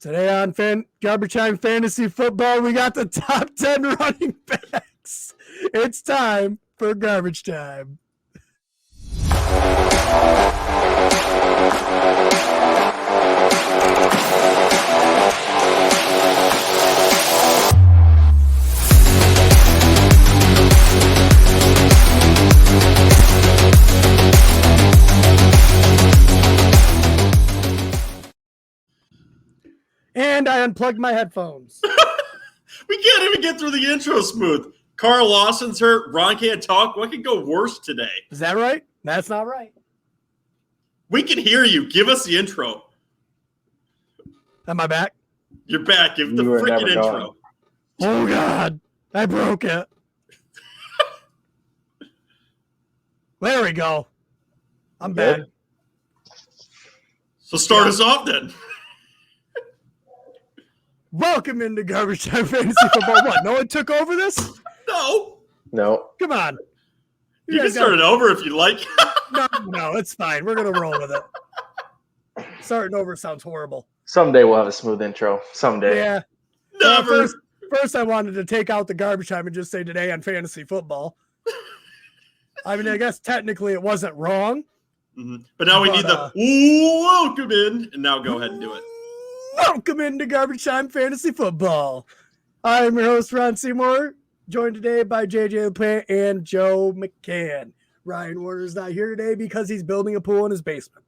Today on Garbage Time Fantasy Football, we got the top 10 running backs. It's time for Garbage Time. And I unplugged my headphones. We can't even get through the intro smooth. Carl Lawson's hurt. Ron can't talk. What could go worse today? Is that right? That's not right. We can hear you. Give us the intro. Am I back? You're back. Give the freaking intro. Oh, God. I broke it. There we go. I'm back. So start us off then. Welcome into Garbage Time Fantasy Football. What? No one took over this? No. Come on. You can start it over if you like. No, it's fine. We're going to roll with it. Starting over sounds horrible. Someday we'll have a smooth intro. Someday. Yeah. Never. First, I wanted to take out the garbage time and just say today on fantasy football. I mean, I guess technically it wasn't wrong. Mm-hmm. But now we need the welcome in. And now go ahead and do it. Welcome into Garbage Time Fantasy Football. I'm your host, Ron Seymour, joined today by JJ LePant and Joe McCann. Ryan Warner's not here today because he's building a pool in his basement.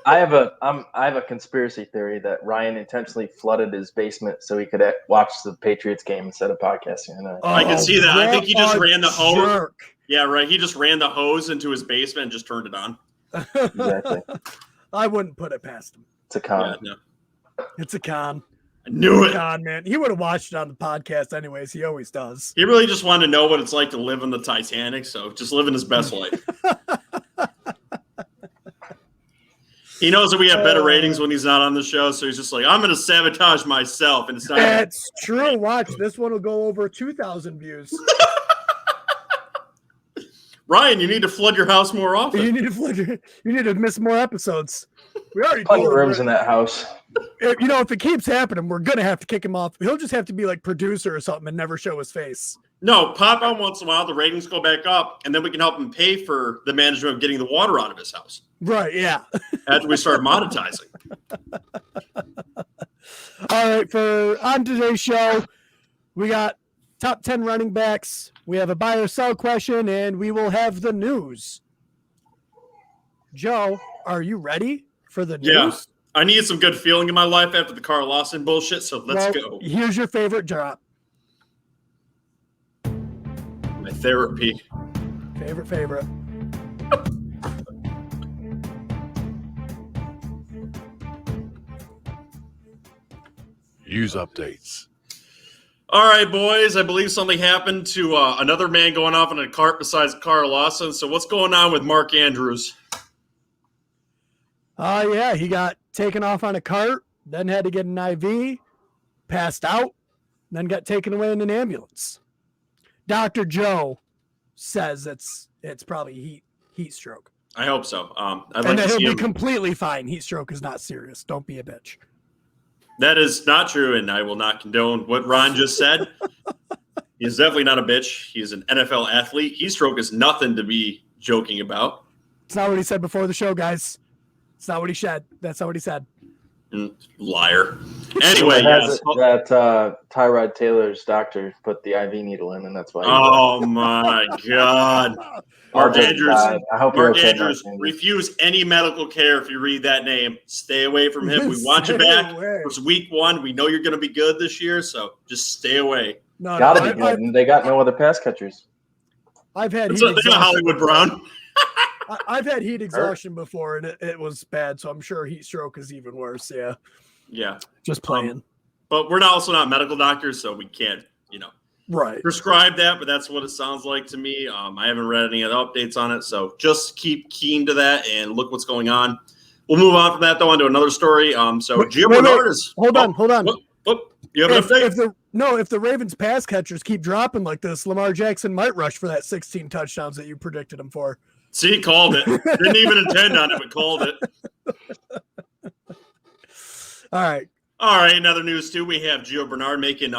I have a conspiracy theory that Ryan intentionally flooded his basement so he could watch the Patriots game instead of podcasting tonight. I can see that. I think he just ran the hose. Jerk. Yeah, right. He just ran the hose into his basement and just turned it on. Exactly. I wouldn't put it past him. It's a con. Yeah, no. It's a con. I knew it. Con, man. He would have watched it on the podcast anyways. He always does. He really just wanted to know what it's like to live on the Titanic, so just living his best life. He knows that we have better ratings when he's not on the show, so he's just like, I'm going to sabotage myself. And it's not. That's true. Watch. This one will go over 2,000 views. Ryan, you need to flood your house more often. You need to miss more episodes. We already Plenty told of him. rooms in that house. If it keeps happening, we're going to have to kick him off. He'll just have to be like producer or something and never show his face. No, pop on once in a while, the ratings go back up, and then we can help him pay for the management of getting the water out of his house. Right, yeah. After we start monetizing. All right, on today's show, we got top 10 running backs. We have a buy or sell question, and we will have the news. Joe, are you ready for the news? Yeah, I need some good feeling in my life after the Carl Lawson bullshit, so let's go. Here's your favorite drop. My therapy. Favorite. News updates. All right, boys. I believe something happened to another man going off in a cart besides Carl Lawson. So what's going on with Mark Andrews? Yeah, he got taken off on a cart, then had to get an IV, passed out, then got taken away in an ambulance. Dr. Joe says it's probably heat stroke. I hope so. I'd like And to that see he'll him. be completely fine. Heat stroke is not serious. Don't be a bitch. That is not true, and I will not condone what Ron just said. He's definitely not a bitch. He's an NFL athlete. Heat stroke is nothing to be joking about. It's not what he said before the show, guys. It's not what he said. That's not what he said. Liar. Anyway, yes. That Tyrod Taylor's doctor put the IV needle in, and that's why. Oh, my God. Mark Andrews. I hope you're Mark okay, Andrews, Mark Andrews. refuse any medical care if you read that name. Stay away from him. We want you Stay back. away. It's week 1. We know you're going to be good this year, so just stay away. Gotta be good. And they got no other pass catchers. I've had It's heat a exhaustion. Hollywood Brown. I've had heat exhaustion before, and it was bad, so I'm sure heat stroke is even worse. Yeah. Yeah. Just playing. But we're also not medical doctors, so we can't, Right. prescribe that, but that's what it sounds like to me. I haven't read any other updates on it, so just keep keen to that and look what's going on. We'll move on from that, though, onto another story. So Gio Bernard is... Hold on. You have an update? If the Ravens pass catchers keep dropping like this, Lamar Jackson might rush for that 16 touchdowns that you predicted him for. See, called it. Didn't even intend on it, but called it. All right. All right, another news too. We have Gio Bernard making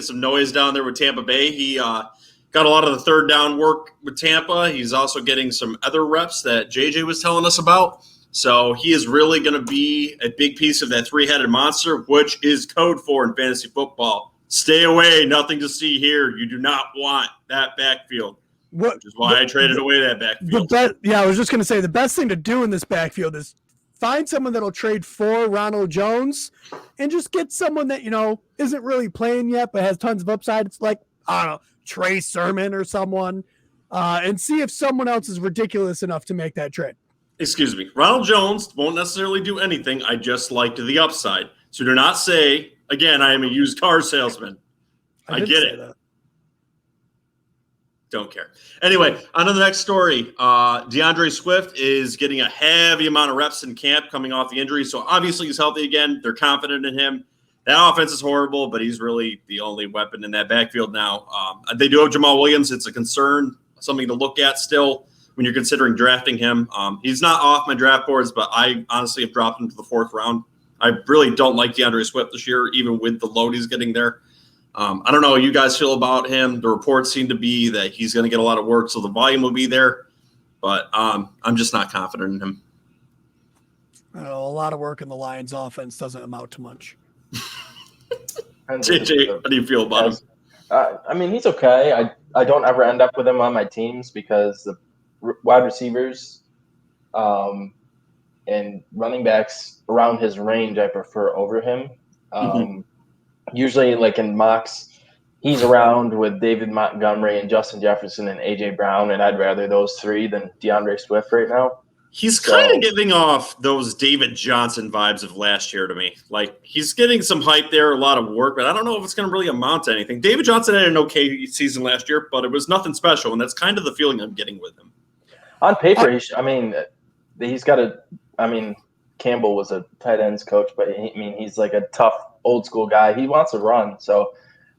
some noise down there with Tampa Bay. He got a lot of the third down work with Tampa. He's also getting some other reps that JJ was telling us about. So he is really going to be a big piece of that three-headed monster, which is code for in fantasy football. Stay away. Nothing to see here. You do not want that backfield. Which is why I traded away that backfield. I was just going to say the best thing to do in this backfield is find someone that'll trade for Ronald Jones and just get someone that, isn't really playing yet but has tons of upside. It's like, I don't know, Trey Sermon or someone, and see if someone else is ridiculous enough to make that trade. Excuse me. Ronald Jones won't necessarily do anything. I just liked the upside. So do not say, again, I am a used car salesman. I get it. That. Don't care. Anyway, on to the next story. DeAndre Swift is getting a heavy amount of reps in camp coming off the injury. So obviously he's healthy again. They're confident in him. That offense is horrible, but he's really the only weapon in that backfield now. They do have Jamal Williams. It's a concern, something to look at still when you're considering drafting him. He's not off my draft boards, but I honestly have dropped him to the 4th round. I really don't like DeAndre Swift this year, even with the load he's getting there. I don't know how you guys feel about him. The reports seem to be that he's going to get a lot of work, so the volume will be there. But I'm just not confident in him. A lot of work in the Lions offense doesn't amount to much. JJ, how do you feel about him? He's okay. I don't ever end up with him on my teams because the wide receivers and running backs around his range I prefer over him. Usually, like in mocks, he's around with David Montgomery and Justin Jefferson and A.J. Brown, and I'd rather those three than DeAndre Swift right now. He's kind of giving off those David Johnson vibes of last year to me. Like, he's getting some hype there, a lot of work, but I don't know if it's going to really amount to anything. David Johnson had an okay season last year, but it was nothing special, and that's kind of the feeling I'm getting with him. On paper, he's got Campbell was a tight ends coach, but he's like a tough old school guy. He wants to run. So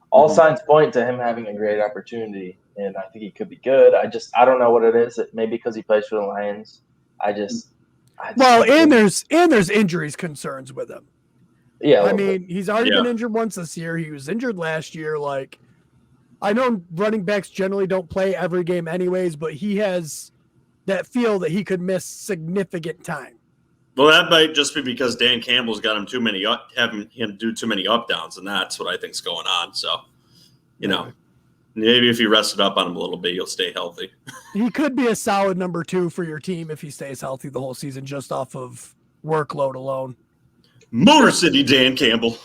all signs point to him having a great opportunity, and I think he could be good. I don't know what it is. Maybe because he plays for the Lions. There's injuries concerns with him. Yeah. He's already been injured once this year. He was injured last year. Like, I know running backs generally don't play every game anyways, but he has that feel that he could miss significant time. Well, that might just be because Dan Campbell's got having him do too many up downs, and that's what I think's going on. So, maybe if you rested up on him a little bit, you'll stay healthy. He could be a solid number 2 for your team if he stays healthy the whole season, just off of workload alone. Motor City Dan Campbell.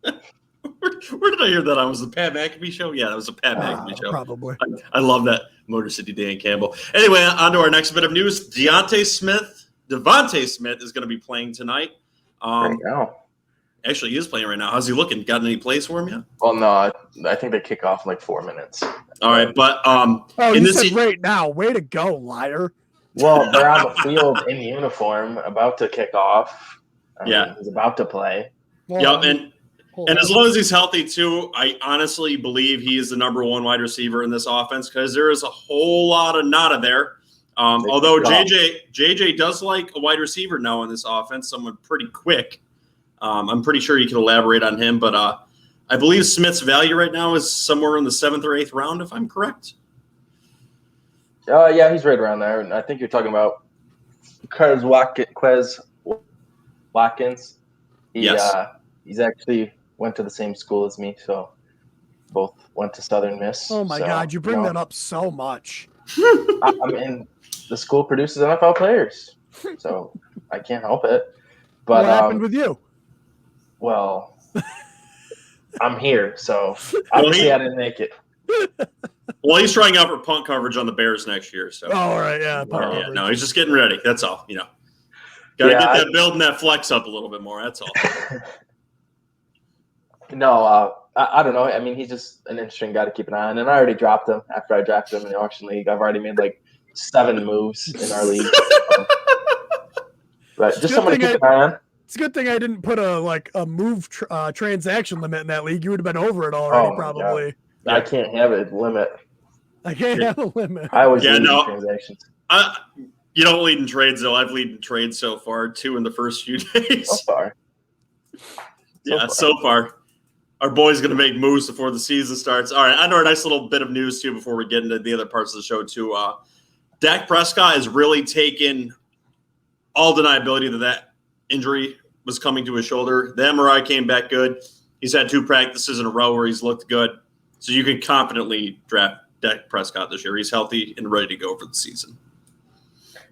Where did I hear that on? Was the Pat McAfee show? Yeah, that was a Pat McAfee show. Probably. I love that. Motor City Dan Campbell. Anyway, on to our next bit of news. Devonta Smith is going to be playing tonight. Right now. Actually, he is playing right now. How's he looking? Got any plays for him yet? Well, no. I think they kick off in like 4 minutes. All right, but you said right now. Way to go, liar. Well, they're on the field in uniform, about to kick off. He's about to play. Well, and as long as he's healthy too, I honestly believe he is the number 1 wide receiver in this offense because there is a whole lot of nada there. Although JJ does like a wide receiver now in this offense, someone pretty quick. I'm pretty sure you can elaborate on him, but I believe Smith's value right now is somewhere in the 7th or 8th round, if I'm correct. Yeah, he's right around there. And I think you're talking about Quez Watkins. He's actually went to the same school as me, so both went to Southern Miss. Oh my God, you bring that up so much. The school produces NFL players, so I can't help it. But what happened with you? Well, I'm here, so obviously I didn't make it. Well, he's trying out for punt coverage on the Bears next year. So. Oh, all right, yeah. No, he's just getting ready. That's all. Got to get that building that flex up a little bit more. That's all. No, I don't know. He's just an interesting guy to keep an eye on. And I already dropped him after I drafted him in the auction league. I've already made like 7 moves in our league. But just someone to keep an eye on. It's a good thing I didn't put a move transaction limit in that league. You would have been over it already, probably. God. I can't have a limit. I can't have a limit. I always lead in transactions. You don't lead in trades, though. I've lead in trades so far, 2 in the first few days. So far. So far. Our boy's going to make moves before the season starts. All right, I know a nice little bit of news, too, before we get into the other parts of the show, too. Dak Prescott has really taken all deniability that injury was coming to his shoulder. The MRI came back good. He's had 2 practices in a row where he's looked good. So you can confidently draft Dak Prescott this year. He's healthy and ready to go for the season.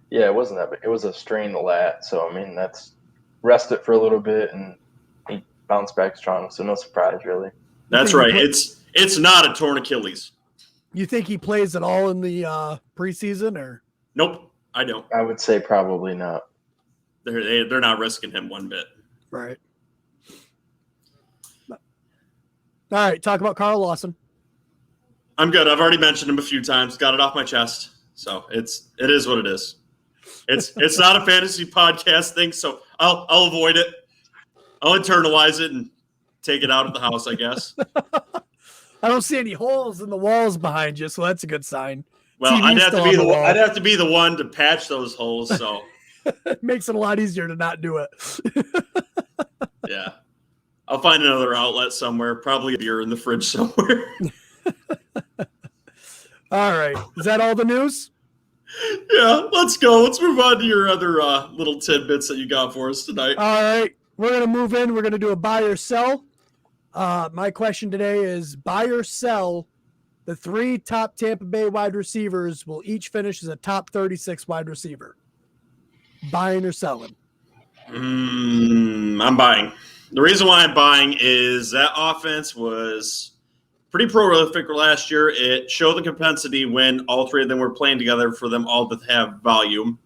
Yeah, it wasn't that big. It was a strained lat. So, I mean, that's rest it for a little bit and he bounced back strong. So no surprise, really. That's right. It's not a torn Achilles. You think he plays at all in the preseason or? Nope, I don't. I would say probably not. They're not risking him one bit. Right. All right, talk about Carl Lawson. I'm good. I've already mentioned him a few times. Got it off my chest. So it is what it is. It's not a fantasy podcast thing, so I'll avoid it. I'll internalize it and take it out of the house, I guess. I don't see any holes in the walls behind you, so that's a good sign. Well, I'd have to be the one to patch those holes, so it makes it a lot easier to not do it. Yeah. I'll find another outlet somewhere, probably a beer in the fridge somewhere. All right. Is that all the news? Yeah, let's go. Let's move on to your other little tidbits that you got for us tonight. All right. We're going to move in. We're going to do a buy or sell. My question today is buy or sell. The 3 top Tampa Bay wide receivers will each finish as a top 36 wide receiver. Buying or selling? I'm buying. The reason why I'm buying is that offense was pretty prolific last year. It showed the propensity when all 3 of them were playing together for them all to have volume.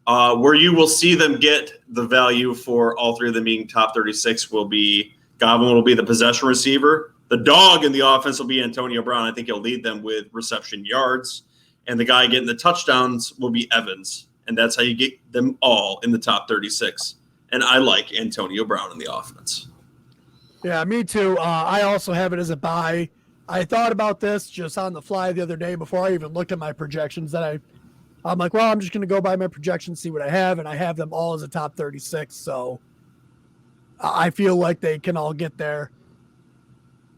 Where you will see them get the value for all 3 of them being top 36 will be Godwin will be the possession receiver. The dog in the offense will be Antonio Brown. I think he'll lead them with reception yards. And the guy getting the touchdowns will be Evans. And that's how you get them all in the top 36. And I like Antonio Brown in the offense. Yeah, me too. I also have it as a buy. I thought about this just on the fly the other day before I even looked at my projections. That I'm like, well, I'm just going to go by my projections, see what I have, and I have them all as a top 36. So I feel like they can all get there.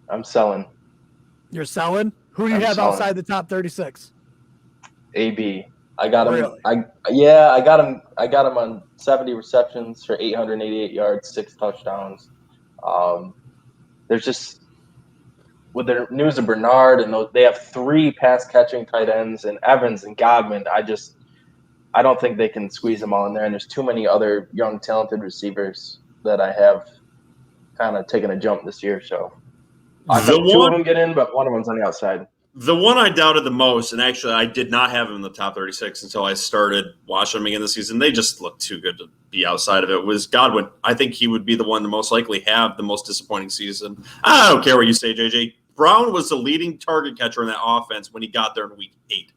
I'm selling. You're selling? Who do you have outside the top 36? AB. I got him. Really? I got him. I got him on 70 receptions for 888 yards, 6 touchdowns. There's just with their news of Bernard and they have 3 pass catching tight ends and Evans and Godwin. I don't think they can squeeze them all in there. And there's too many other young talented receivers that I have kind of taken a jump this year. So I think 2 of them get in, but one of them's on the outside. The one I doubted the most, and actually I did not have him in the top 36 until I started watching him again this season. They just looked too good to be outside of it, was Godwin. I think he would be the one to most likely have the most disappointing season. I don't care what you say, JJ. Brown was the leading target catcher in that offense when he got there in week 8.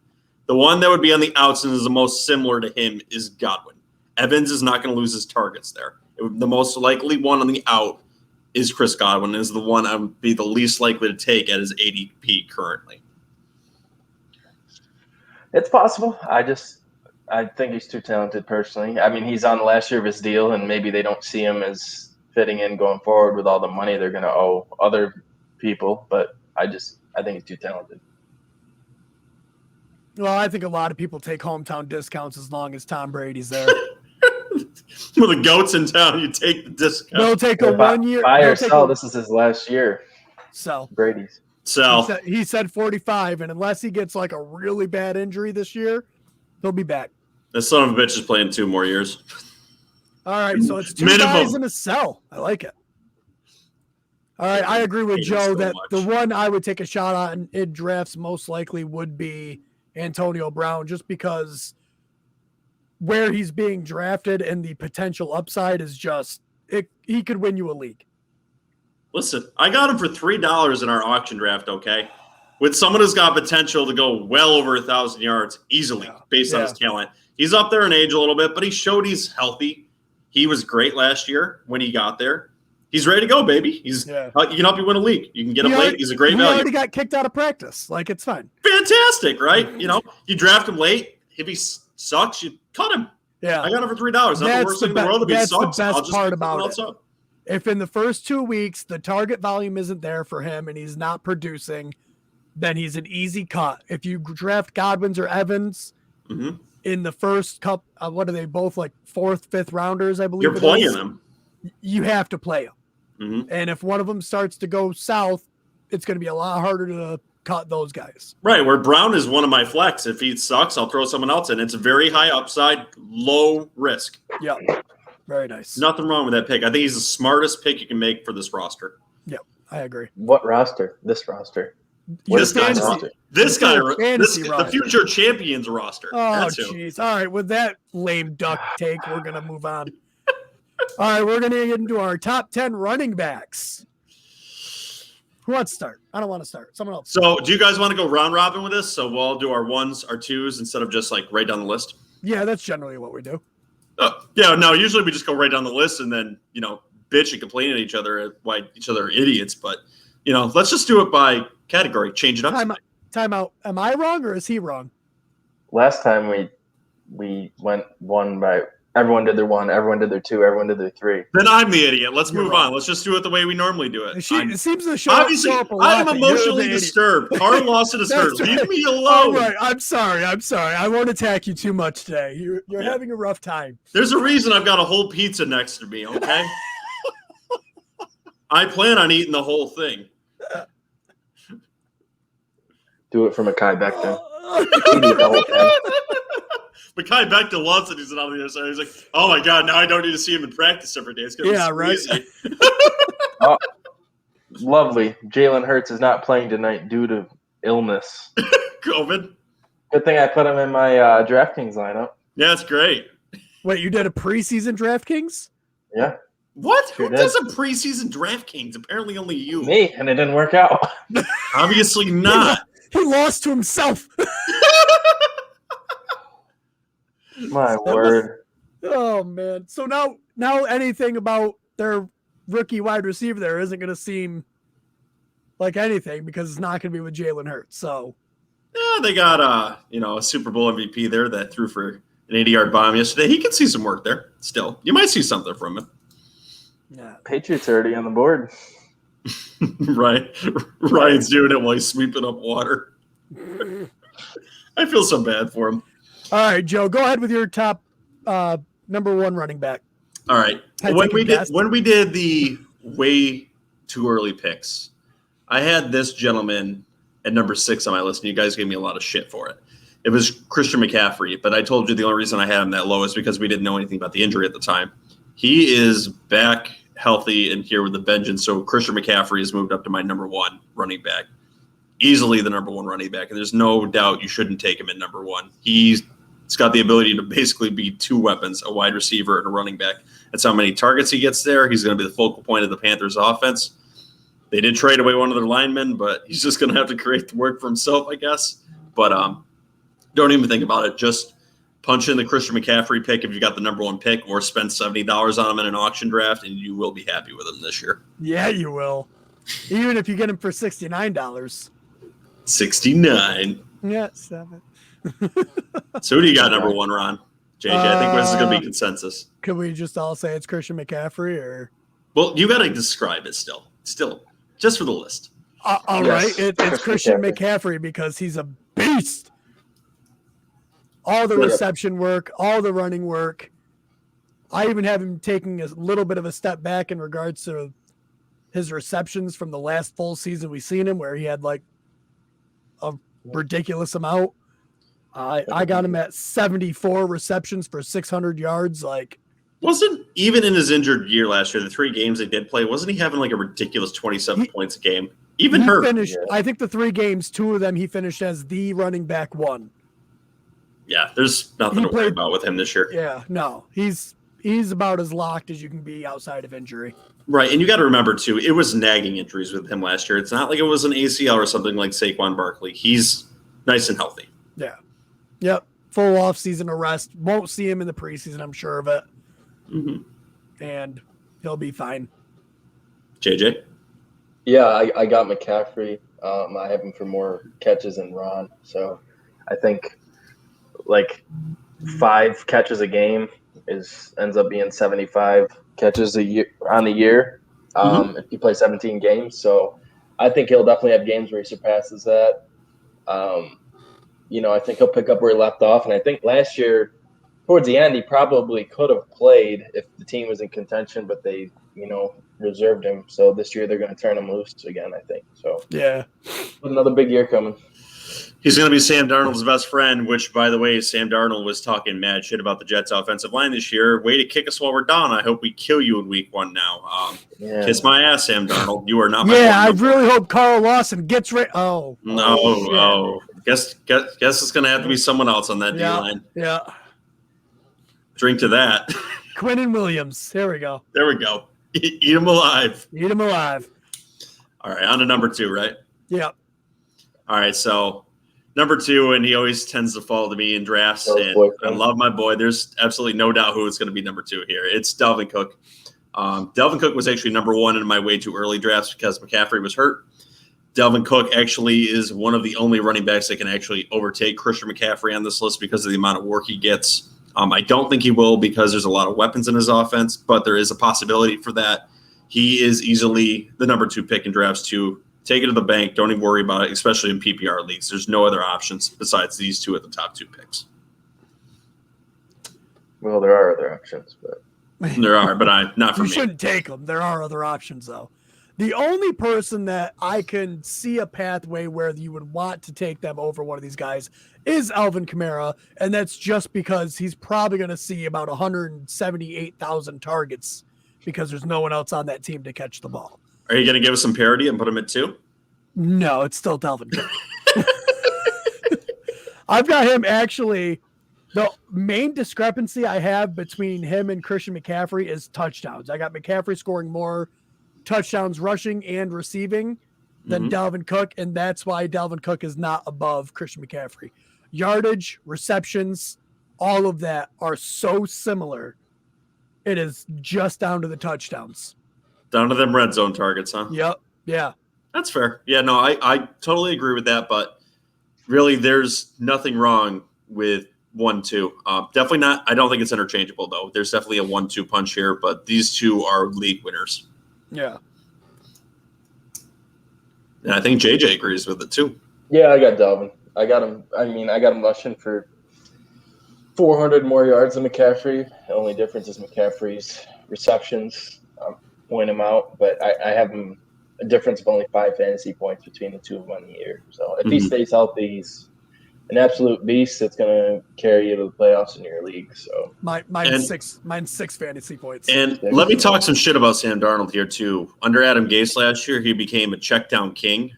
The one that would be on the outs and is the most similar to him is Godwin. Evans is not going to lose his targets there. The most likely one on the out is Chris Godwin, is the one I would be the least likely to take at his ADP currently. It's possible. I think he's too talented personally. I mean, he's on the last year of his deal, and maybe they don't see him as fitting in going forward with all the money they're going to owe other people. But I think he's too talented. Well, I think a lot of people take hometown discounts as long as Tom Brady's there. Well, the GOAT's in town, you take the discount. They'll take a 1 year. Buy or sell. This is his last year. Sell. Brady's. So he said 45, and unless he gets like a really bad injury this year, he'll be back. The son of a bitch is playing 2 more years. All right, so it's 2 Minimum. guys in a sell. I like it. All right, I agree with Joe that the one I would take a shot on in drafts most likely would be Antonio Brown, just because where he's being drafted and the potential upside is just he could win you a league. Listen, I got him for $3 in our auction draft, okay? With someone who's got potential to go well over 1,000 yards easily based on his talent. He's up there in age a little bit, but he showed he's healthy. He was great last year when he got there. He's ready to go, baby. He can help you win a league. You can get him late. He's a great value. He already got kicked out of practice. Like, it's fine. Fantastic, right? You draft him late. If he sucks, you cut him. Yeah. I got him for $3. Not the worst thing in the world if he sucks. That's the best part about it. If in the first 2 weeks the target volume isn't there for him and he's not producing, then he's an easy cut. If you draft Godwins or Evans in the first cup, what are they both like 4th, 5th rounders? I believe you're playing them. You have to play them, and if one of them starts to go south, it's going to be a lot harder to cut those guys. Right, where Brown is one of my flex. If he sucks, I'll throw someone else in. It's very high upside, low risk. Yeah, very nice. Nothing wrong with that pick. I think he's the smartest pick you can make for this roster. Yep, I agree. What roster? This roster. This guy, the future champions roster. Oh, jeez. All right, with that lame duck take, we're going to move on. All right, we're going to get into our top 10 running backs. Who wants to start? I don't want to start. Someone else. So do you guys want to go round robin with this? So we'll all do our ones, our twos, instead of just like right down the list? Yeah, that's generally what we do. Yeah, no, usually we just go right down the list and then, bitch and complain at each other why each other are idiots. But, let's just do it by category. Change it up. Time out. Am I wrong or is he wrong? Last time we went one by everyone did their one, everyone did their two, everyone did their three. Then I'm the idiot. Let's move on. Let's just do it the way we normally do it. It seems to show obviously up a lot. I'm emotionally disturbed. Carl Lawson is hurt. Leave me alone. All right. I'm sorry. I won't attack you too much today. You're having a rough time. There's a reason I've got a whole pizza next to me, okay? I plan on eating the whole thing. Do it for Mekhi Becton. Mekhi Becton loves it. He's on the other side. He's like, oh my God, now I don't need to see him in practice every day. It's going to be crazy. Oh, lovely. Jalen Hurts is not playing tonight due to illness. COVID. Good thing I put him in my DraftKings lineup. Yeah, it's great. Wait, you did a preseason DraftKings? Yeah. What? Who does a preseason DraftKings? Apparently only you. Me, and it didn't work out. Obviously not. He lost to himself. My word. Oh, man. So now anything about their rookie wide receiver there isn't going to seem like anything because it's not going to be with Jalen Hurts. So, yeah, they got a Super Bowl MVP there that threw for an 80-yard bomb yesterday. He can see some work there still. You might see something from him. Yeah. Patriots are already on the board. Right. Ryan's doing it while he's sweeping up water. I feel so bad for him. All right, Joe, go ahead with your top number one running back. All right. When we did the way too early picks, I had this gentleman at number 6 on my list, and you guys gave me a lot of shit for it. It was Christian McCaffrey, but I told you the only reason I had him that low is because we didn't know anything about the injury at the time. He is back healthy and here with the vengeance, so Christian McCaffrey has moved up to my number 1 running back. Easily the number 1 running back, and there's no doubt you shouldn't take him at number 1. He's got the ability to basically be 2 weapons, a wide receiver and a running back. That's how many targets he gets there. He's going to be the focal point of the Panthers' offense. They did trade away one of their linemen, but he's just going to have to create the work for himself, I guess. But don't even think about it. Just punch in the Christian McCaffrey pick if you got the number 1 pick, or spend $70 on him in an auction draft, and you will be happy with him this year. Yeah, you will. Even if you get him for $69. 69. Yeah, 7. So who do you got number 1, Ron? JK, I think this is going to be consensus. Could we just all say it's Christian McCaffrey, or? Well, you got to describe it still, just for the list. All right, it's Christian McCaffrey because he's a beast. All the reception work, all the running work. I even have him taking a little bit of a step back in regards to his receptions from the last full season we've seen him, where he had like a ridiculous amount. I got him at 74 receptions for 600 yards. Like, wasn't even in his injured year last year, the 3 games they did play, wasn't he having like a ridiculous 27 points a game? Even hurt. Finished, I think the 3 games, 2 of them he finished as the running back 1. Yeah, there's nothing to worry about with him this year. Yeah, no, he's about as locked as you can be outside of injury. Right, and you got to remember too, it was nagging injuries with him last year. It's not like it was an ACL or something like Saquon Barkley. He's nice and healthy. Yeah. Yep. Full off-season arrest. Won't see him in the preseason, I'm sure of it. Mm-hmm. And he'll be fine. JJ? Yeah, I got McCaffrey. I have him for more catches than Ron. So I think like 5 catches a game ends up being 75 catches on the year if you play 17 games. So I think he'll definitely have games where he surpasses that. I think he'll pick up where he left off. And I think last year, towards the end, he probably could have played if the team was in contention, but they, reserved him. So this year they're going to turn him loose again, I think. So yeah, another big year coming. He's going to be Sam Darnold's best friend, which, by the way, Sam Darnold was talking mad shit about the Jets' offensive line this year. Way to kick us while we're down. I hope we kill you in week 1 now. Kiss my ass, Sam Darnold. You are not my I really hope Carl Lawson gets rid. No. Guess it's going to have to be someone else on that D-line. Yeah. Drink to that. Quinnen Williams. There we go. There we go. Eat him alive. Eat him alive. All right, on to number 2, right? Yeah. All right, so number 2, and he always tends to fall to me in drafts. And I love my boy. There's absolutely no doubt who it's going to be number 2 here. It's Dalvin Cook. Dalvin Cook was actually number 1 in my way too early drafts because McCaffrey was hurt. Dalvin Cook actually is one of the only running backs that can actually overtake Christian McCaffrey on this list because of the amount of work he gets. I don't think he will because there's a lot of weapons in his offense, but there is a possibility for that. He is easily the number 2 pick in drafts too. Take it to the bank. Don't even worry about it, especially in PPR leagues. There's no other options besides these 2 at the top 2 picks. Well, there are other options, but there are, but not for me. You shouldn't take them. There are other options, though. The only person that I can see a pathway where you would want to take them over one of these guys is Alvin Kamara, and that's just because he's probably going to see about 178,000 targets because there's no one else on that team to catch the ball. Are you going to give us some parity and put him at 2? No, it's still Dalvin Cook. I've got him actually. The main discrepancy I have between him and Christian McCaffrey is touchdowns. I got McCaffrey scoring more touchdowns rushing and receiving than Dalvin Cook, and that's why Dalvin Cook is not above Christian McCaffrey. Yardage, receptions, all of that are so similar. It is just down to the touchdowns. Down to them red zone targets, huh? Yep. Yeah. That's fair. Yeah, no, I totally agree with that, but really there's nothing wrong with 1-2. Definitely not. I don't think it's interchangeable, though. There's definitely a 1-2 punch here, but these 2 are league winners. Yeah. And I think JJ agrees with it, too. Yeah, I got Dalvin. I got him rushing for 400 more yards than McCaffrey. The only difference is McCaffrey's receptions. Point him out, but I have him a difference of only 5 fantasy points between the 2 of them on the year. So if he stays healthy, he's an absolute beast that's going to carry you to the playoffs in your league. So mine's 6 fantasy points. And let me talk some shit about Sam Darnold here too. Under Adam Gase last year, he became a check down king.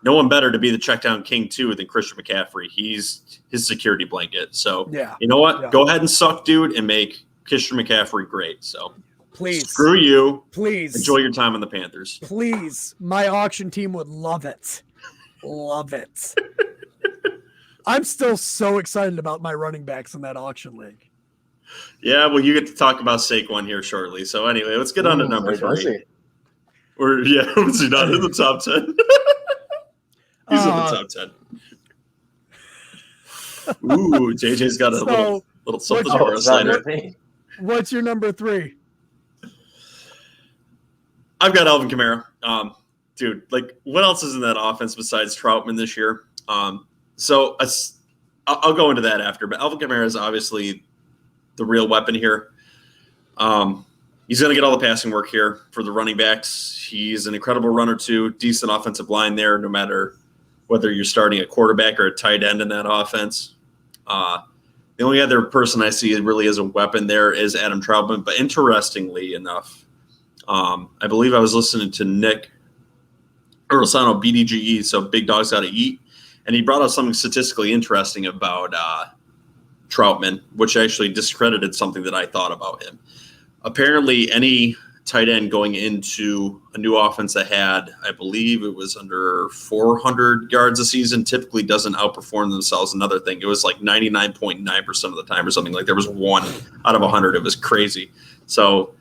No one better to be the check down king too than Christian McCaffrey. He's his security blanket. So you know what? Yeah. Go ahead and suck, dude, and make Christian McCaffrey great. So please, screw you. Please enjoy your time on the Panthers. Please, my auction team would love it. Love it. I'm still so excited about my running backs in that auction league. Yeah, well, you get to talk about Saquon here shortly. So anyway, let's get on to number 3. Was he not in the top 10? He's in the top 10. Ooh, JJ's got a little something for us later. What's your number 3? I've got Alvin Kamara. Dude, like, what else is in that offense besides Troutman this year? So I'll go into that after, but Alvin Kamara is obviously the real weapon here. He's going to get all the passing work here for the running backs. He's an incredible runner too, decent offensive line there, no matter whether you're starting a quarterback or a tight end in that offense. The only other person I see really as a weapon there is Adam Troutman, but interestingly enough, I believe I was listening to Nick Urasano, BDGE, so Big Dog's Gotta Eat, and he brought up something statistically interesting about Troutman, which actually discredited something that I thought about him. Apparently, any tight end going into a new offense that had, I believe it was under 400 yards a season, typically doesn't outperform themselves. Another thing, it was like 99.9% of the time or something. Like there was 1 out of 100. It was crazy. So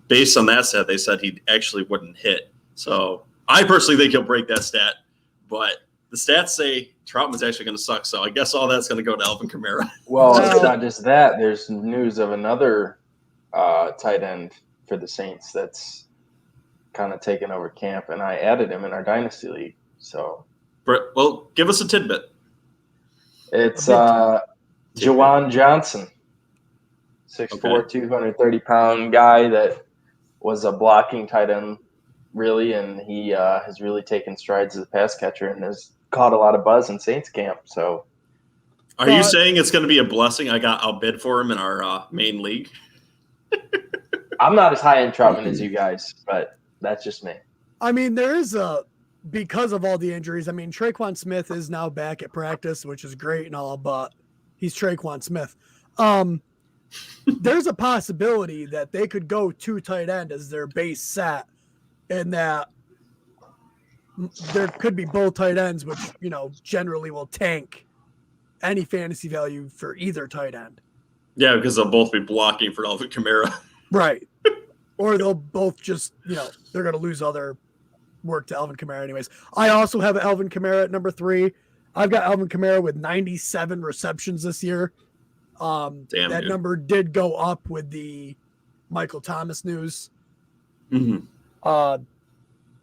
based on that stat, they said he actually wouldn't hit. So I personally think he'll break that stat, but the stats say Troutman's actually going to suck. So I guess all that's going to go to Alvin Kamara. Well, it's not just that. There's news of another tight end for the Saints that's kind of taken over camp, and I added him in our dynasty league. So, well, give us a tidbit. It's Jawan Johnson, 6'4", 230-pound guy that was a blocking tight end, really, and he has really taken strides as a pass catcher and has caught a lot of buzz in Saints camp. So, are you saying it's going to be a blessing? I'll bid for him in our main league. I'm not as high in Troutman as you guys, but that's just me. I mean, there is because of all the injuries. I mean, Saquon Smith is now back at practice, which is great and all, but he's Saquon Smith. There's a possibility that they could go 2 tight end as their base set, and that there could be both tight ends, which, generally will tank any fantasy value for either tight end. Yeah, because they'll both be blocking for Alvin Kamara. Right. Or they'll both just, they're going to lose other work to Alvin Kamara anyways. I also have Alvin Kamara at number 3. I've got Alvin Kamara with 97 receptions this year. That number did go up with the Michael Thomas news. Mm-hmm.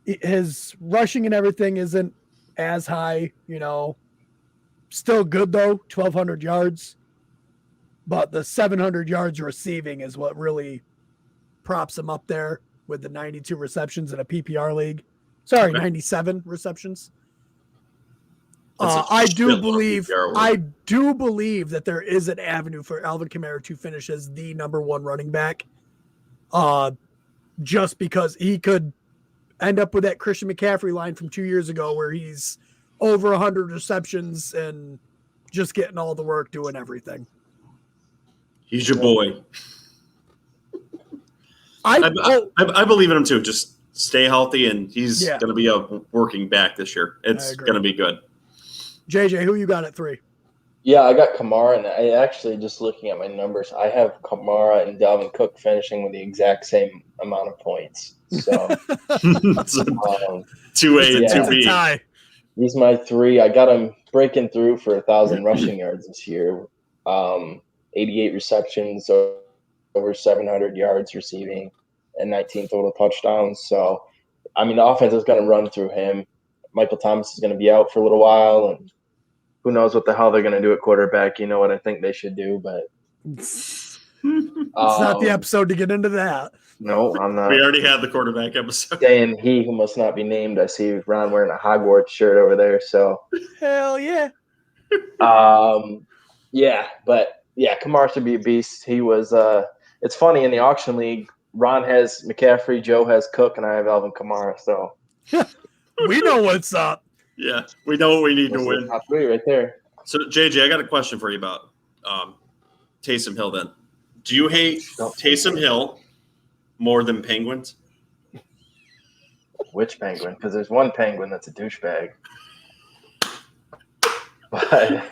His rushing and everything isn't as high, still good though, 1,200 yards. But the 700 yards receiving is what really props him up there with the 92 receptions in a PPR league. Sorry, 97 receptions. I do believe that there is an avenue for Alvin Kamara to finish as the number 1 running back. Just because he could end up with that Christian McCaffrey line from 2 years ago where he's over 100 receptions and just getting all the work, doing everything. He's your boy. I believe in him too. Just stay healthy, and he's going to be a working back this year. It's going to be good. JJ, who you got at 3? Yeah, I got Kamara, and I actually, just looking at my numbers, I have Kamara and Dalvin Cook finishing with the exact same amount of points. So, 2A and 2B. He's my 3. I got him breaking through for 1,000 rushing yards this year. 88 receptions, over 700 yards receiving, and 19 total touchdowns. So, I mean, the offense is going to run through him. Michael Thomas is going to be out for a little while, and who knows what the hell they're going to do at quarterback. You know what I think they should do, but it's not the episode to get into that. No, I'm not. We already had the quarterback episode. Saying he who must not be named. I see Ron wearing a Hogwarts shirt over there. So hell yeah. Kamara should be a beast. He was. It's funny in the auction league. Ron has McCaffrey, Joe has Cook, and I have Alvin Kamara. So we know what's up. Yeah, we know what we need to win. Top 3 right there. So JJ, I got a question for you about Taysom Hill. Then, do you hate Taysom Hill more than Penguins? Which Penguin? Because there's one Penguin that's a douchebag. But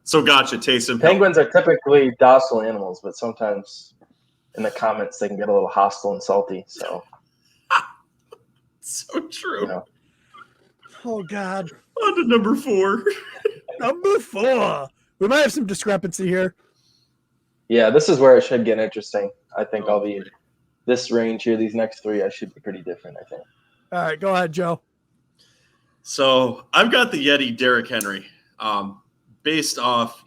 so gotcha, Taysom. Penguins are typically docile animals, but sometimes in the comments they can get a little hostile and salty. So, so true. Oh God. On to number 4. Number 4. We might have some discrepancy here. Yeah, this is where it should get interesting. I think I'll be this range here. These next 3, I should be pretty different, I think. All right, go ahead, Joe. So I've got the Yeti Derrick Henry, based off,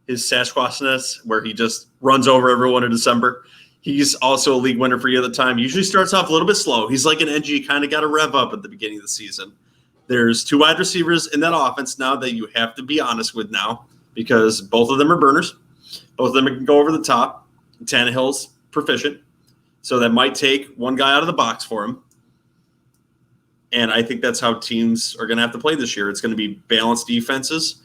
his Sasquatchness, where he just runs over everyone in December. He's also a league winner for you at the time. He usually starts off a little bit slow. He's like an NG, kind of got to rev up at the beginning of the season. There's 2 wide receivers in that offense now that you have to be honest with now, because both of them are burners. Both of them can go over the top. Tannehill's proficient. So that might take one guy out of the box for him. And I think that's how teams are going to have to play this year. It's going to be balanced defenses.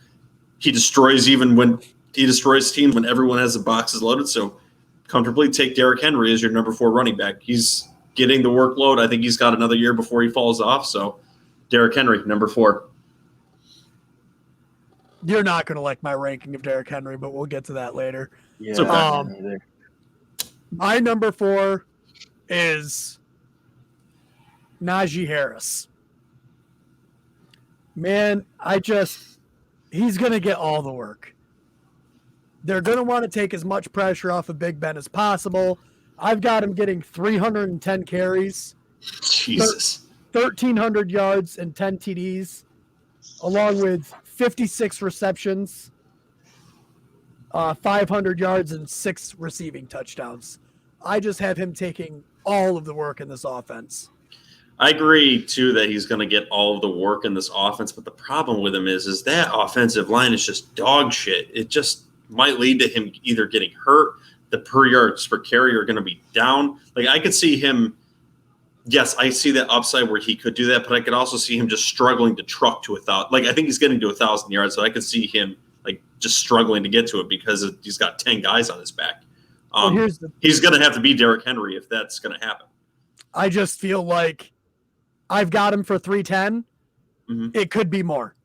He destroys teams when everyone has the boxes loaded. So comfortably take Derrick Henry as your number 4 running back. He's getting the workload. I think he's got another year before he falls off. So Derrick Henry, number 4. You're not going to like my ranking of Derrick Henry, but we'll get to that later. Yeah. My number 4 is Najee Harris. Man, he's going to get all the work. They're going to want to take as much pressure off of Big Ben as possible. I've got him getting 310 carries, Jesus. 1,300 yards and 10 TDs, along with 56 receptions, 500 yards and 6 receiving touchdowns. I just have him taking all of the work in this offense. I agree, too, that he's going to get all of the work in this offense, but the problem with him is that offensive line is just dog shit. It just might lead to him either getting hurt, the per yards per carry are going to be down. Like, I could see him – yes, I see that upside where he could do that, but I could also see him just struggling to truck to 1,000. Like, I think he's getting to 1,000 yards, so I could see him, like, just struggling to get to it because he's got 10 guys on his back. He's going to have to be Derrick Henry if that's going to happen. I just feel like I've got him for 310. Mm-hmm. It could be more.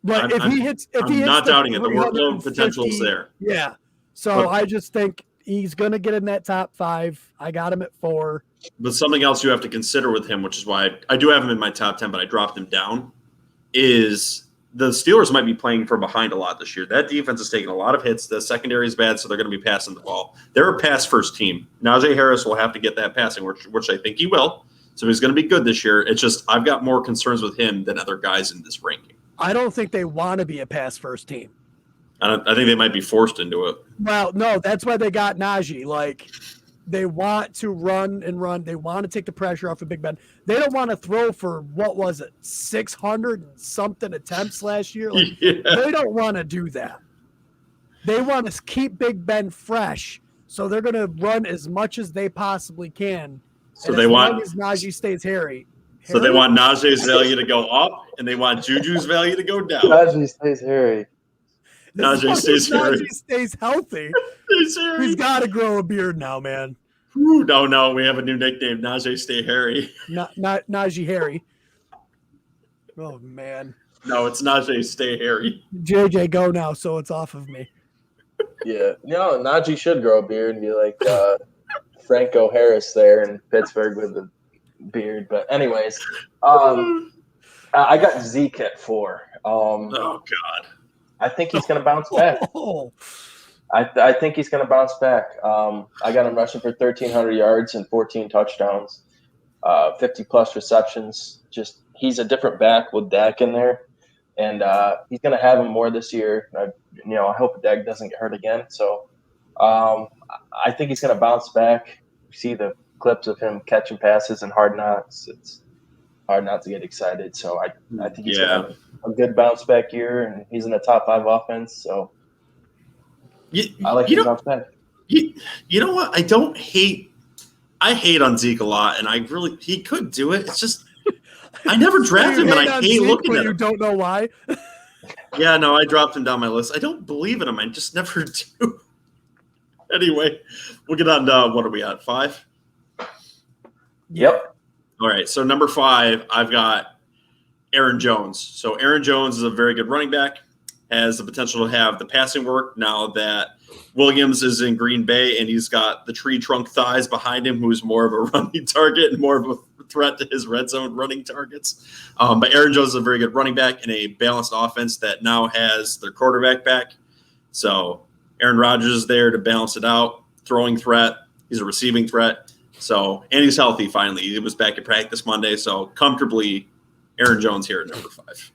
But if he hits, I'm not doubting it. The workload potential is there. Yeah. So I just think he's going to get in that top 5. I got him at 4. But something else you have to consider with him, which is why I do have him in my top 10, but I dropped him down, is the Steelers might be playing from behind a lot this year. That defense is taking a lot of hits. The secondary is bad, so they're going to be passing the ball. They're a pass-first team. Najee Harris will have to get that passing, which I think he will. So he's going to be good this year. It's just I've got more concerns with him than other guys in this ranking. I don't think they want to be a pass-first team. I think they might be forced into it. Well, no, that's why they got Najee. Like, they want to run and run. They want to take the pressure off of Big Ben. They don't want to throw for, what was it, 600 and something attempts last year? Like, They don't want to do that. They want to keep Big Ben fresh, so they're going to run as much as they possibly can. So they want as Najee stays hairy. So they want Najee's value to go up, and they want Juju's value to go down. Najee stays hairy. Najee stays hairy. Najee stays healthy. He's got to grow a beard now, man. Ooh, no, we have a new nickname, Najee Stay Hairy. Not Najee Harry. Oh, man. No, it's Najee Stay Hairy. JJ, go now, so it's off of me. Yeah. No, Najee should grow a beard and be like Franco Harris there in Pittsburgh with the beard. But anyways, I got Zeke at 4. Oh, God. I think he's going to bounce back. I think he's going to bounce back. I got him rushing for 1,300 yards and 14 touchdowns, 50-plus receptions. Just he's a different back with Dak in there, and he's going to have him more this year. I hope Dak doesn't get hurt again. So I think he's going to bounce back. You see the clips of him catching passes in Hard Knocks. It's hard not to get excited. So I think he's going to have a good bounce back year, and he's in the top 5 offense. So I like him bounce back. You know what? I hate on Zeke a lot, and he could do it. It's just I never draft him, and I hate looking at him. You don't know why? Yeah, no, I dropped him down my list. I don't believe in him. I just never do. Anyway, we'll get on to what are we at, 5? Yep. All right, so number 5, I've got Aaron Jones. So Aaron Jones is a very good running back, has the potential to have the passing work now that Williams is in Green Bay and he's got the tree trunk thighs behind him, who's more of a running target and more of a threat to his red zone running targets. But Aaron Jones is a very good running back in a balanced offense that now has their quarterback back. So Aaron Rodgers is there to balance it out, throwing threat. He's a receiving threat. So, and he's healthy finally. He was back at practice Monday. So comfortably, Aaron Jones here at number 5.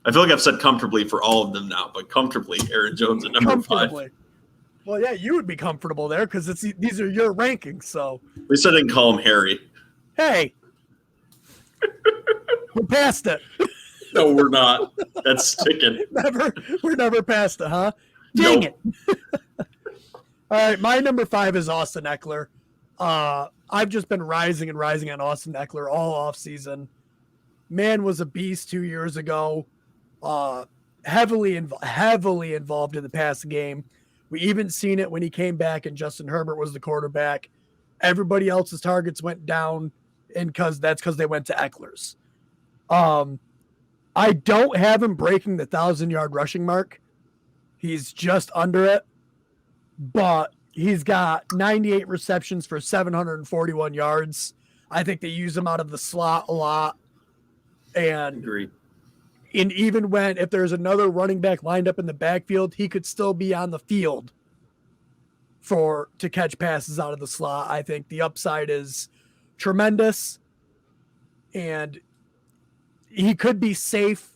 I feel like I've said comfortably for all of them now, but comfortably, Aaron Jones at number 5. Well, yeah, you would be comfortable there because these are your rankings. So at least I didn't call him Harry. Hey, we're past it. No, we're not. That's sticking. We're never past it, huh? Dang it. All right, my number 5 is Austin Eckler. I've just been rising on Austin Eckler all offseason. Man was a beast 2 years ago. Heavily involved in the passing game. We even seen it when he came back and Justin Herbert was the quarterback. Everybody else's targets went down, and that's because they went to Eckler's. I don't have him breaking the 1,000-yard rushing mark. He's just under it, but he's got 98 receptions for 741 yards. I think they use him out of the slot a lot. And Agreed. And even if there's another running back lined up in the backfield, he could still be on the field to catch passes out of the slot. I think the upside is tremendous, and he could be safe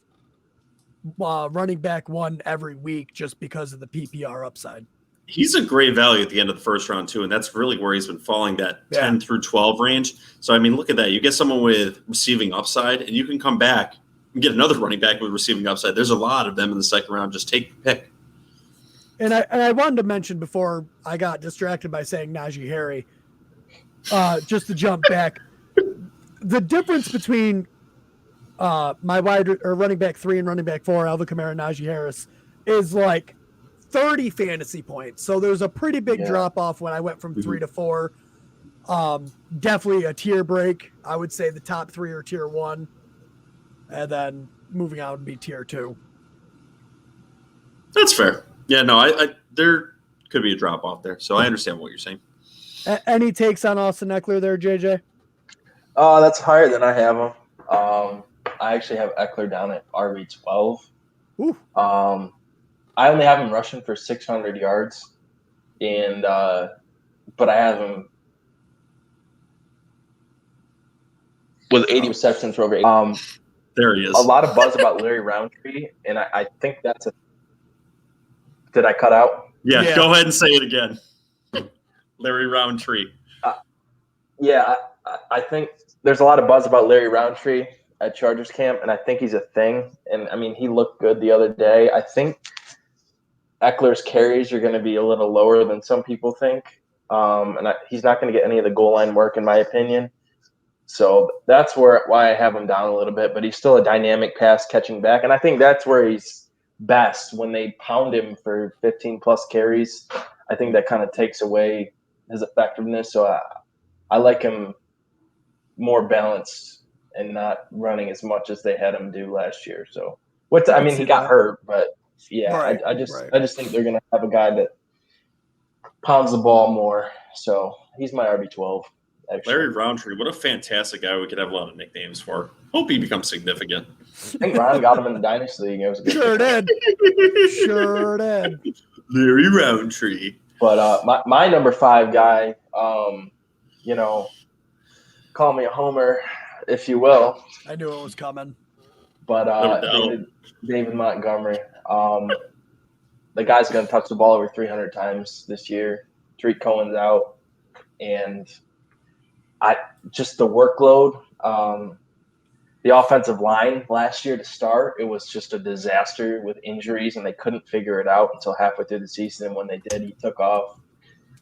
running back 1 every week just because of the PPR upside. He's a great value at the end of the first round too, and that's really where he's been falling, that 10 through 12 range. So I mean, look at that. You get someone with receiving upside, and you can come back and get another running back with receiving upside. There's a lot of them in the second round. Just take your pick. And I wanted to mention before I got distracted by saying Najee Harris, just to jump back, the difference between my running back 3 and running back 4, Alvin Kamara and Najee Harris, is like 30 fantasy points. So there's a pretty big drop off when I went from 3 to 4. Definitely a tier break. I would say the top 3 are tier 1, and then moving on would be tier 2. That's fair. Yeah, no, I there could be a drop off there. So I understand what you're saying. Any takes on Austin Eckler there, JJ? That's higher than I have him. I actually have Eckler down at RB12. Ooh. I only have him rushing for 600 yards, and but I have him with 80 receptions for over 8. There he is. A lot of buzz about Larry Roundtree, and I think that's a. Did I cut out? Yeah, go ahead and say it again. Larry Roundtree. I think there's a lot of buzz about Larry Roundtree at Chargers camp, and I think he's a thing. And, I mean, he looked good the other day. I think Eckler's carries are going to be a little lower than some people think. He's not going to get any of the goal line work, in my opinion. So that's why I have him down a little bit. But he's still a dynamic pass-catching back, and I think that's where he's best. When they pound him for 15-plus carries, I think that kind of takes away his effectiveness. So I like him more balanced and not running as much as they had him do last year. So he got hurt, but yeah, right, I just think they're gonna have a guy that pounds the ball more. So he's my RB12. Actually. Larry Roundtree, what a fantastic guy. We could have a lot of nicknames for. Hope he becomes significant. I think Ron got him in the Dynasty League. It was a good Sure did. Larry Roundtree. But my number 5 guy, call me a homer, if you will. I knew it was coming. But David Montgomery, the guy's going to touch the ball over 300 times this year. Tariq Cohen's out, and just the workload. The offensive line last year to start, it was just a disaster with injuries, and they couldn't figure it out until halfway through the season. And when they did, he took off.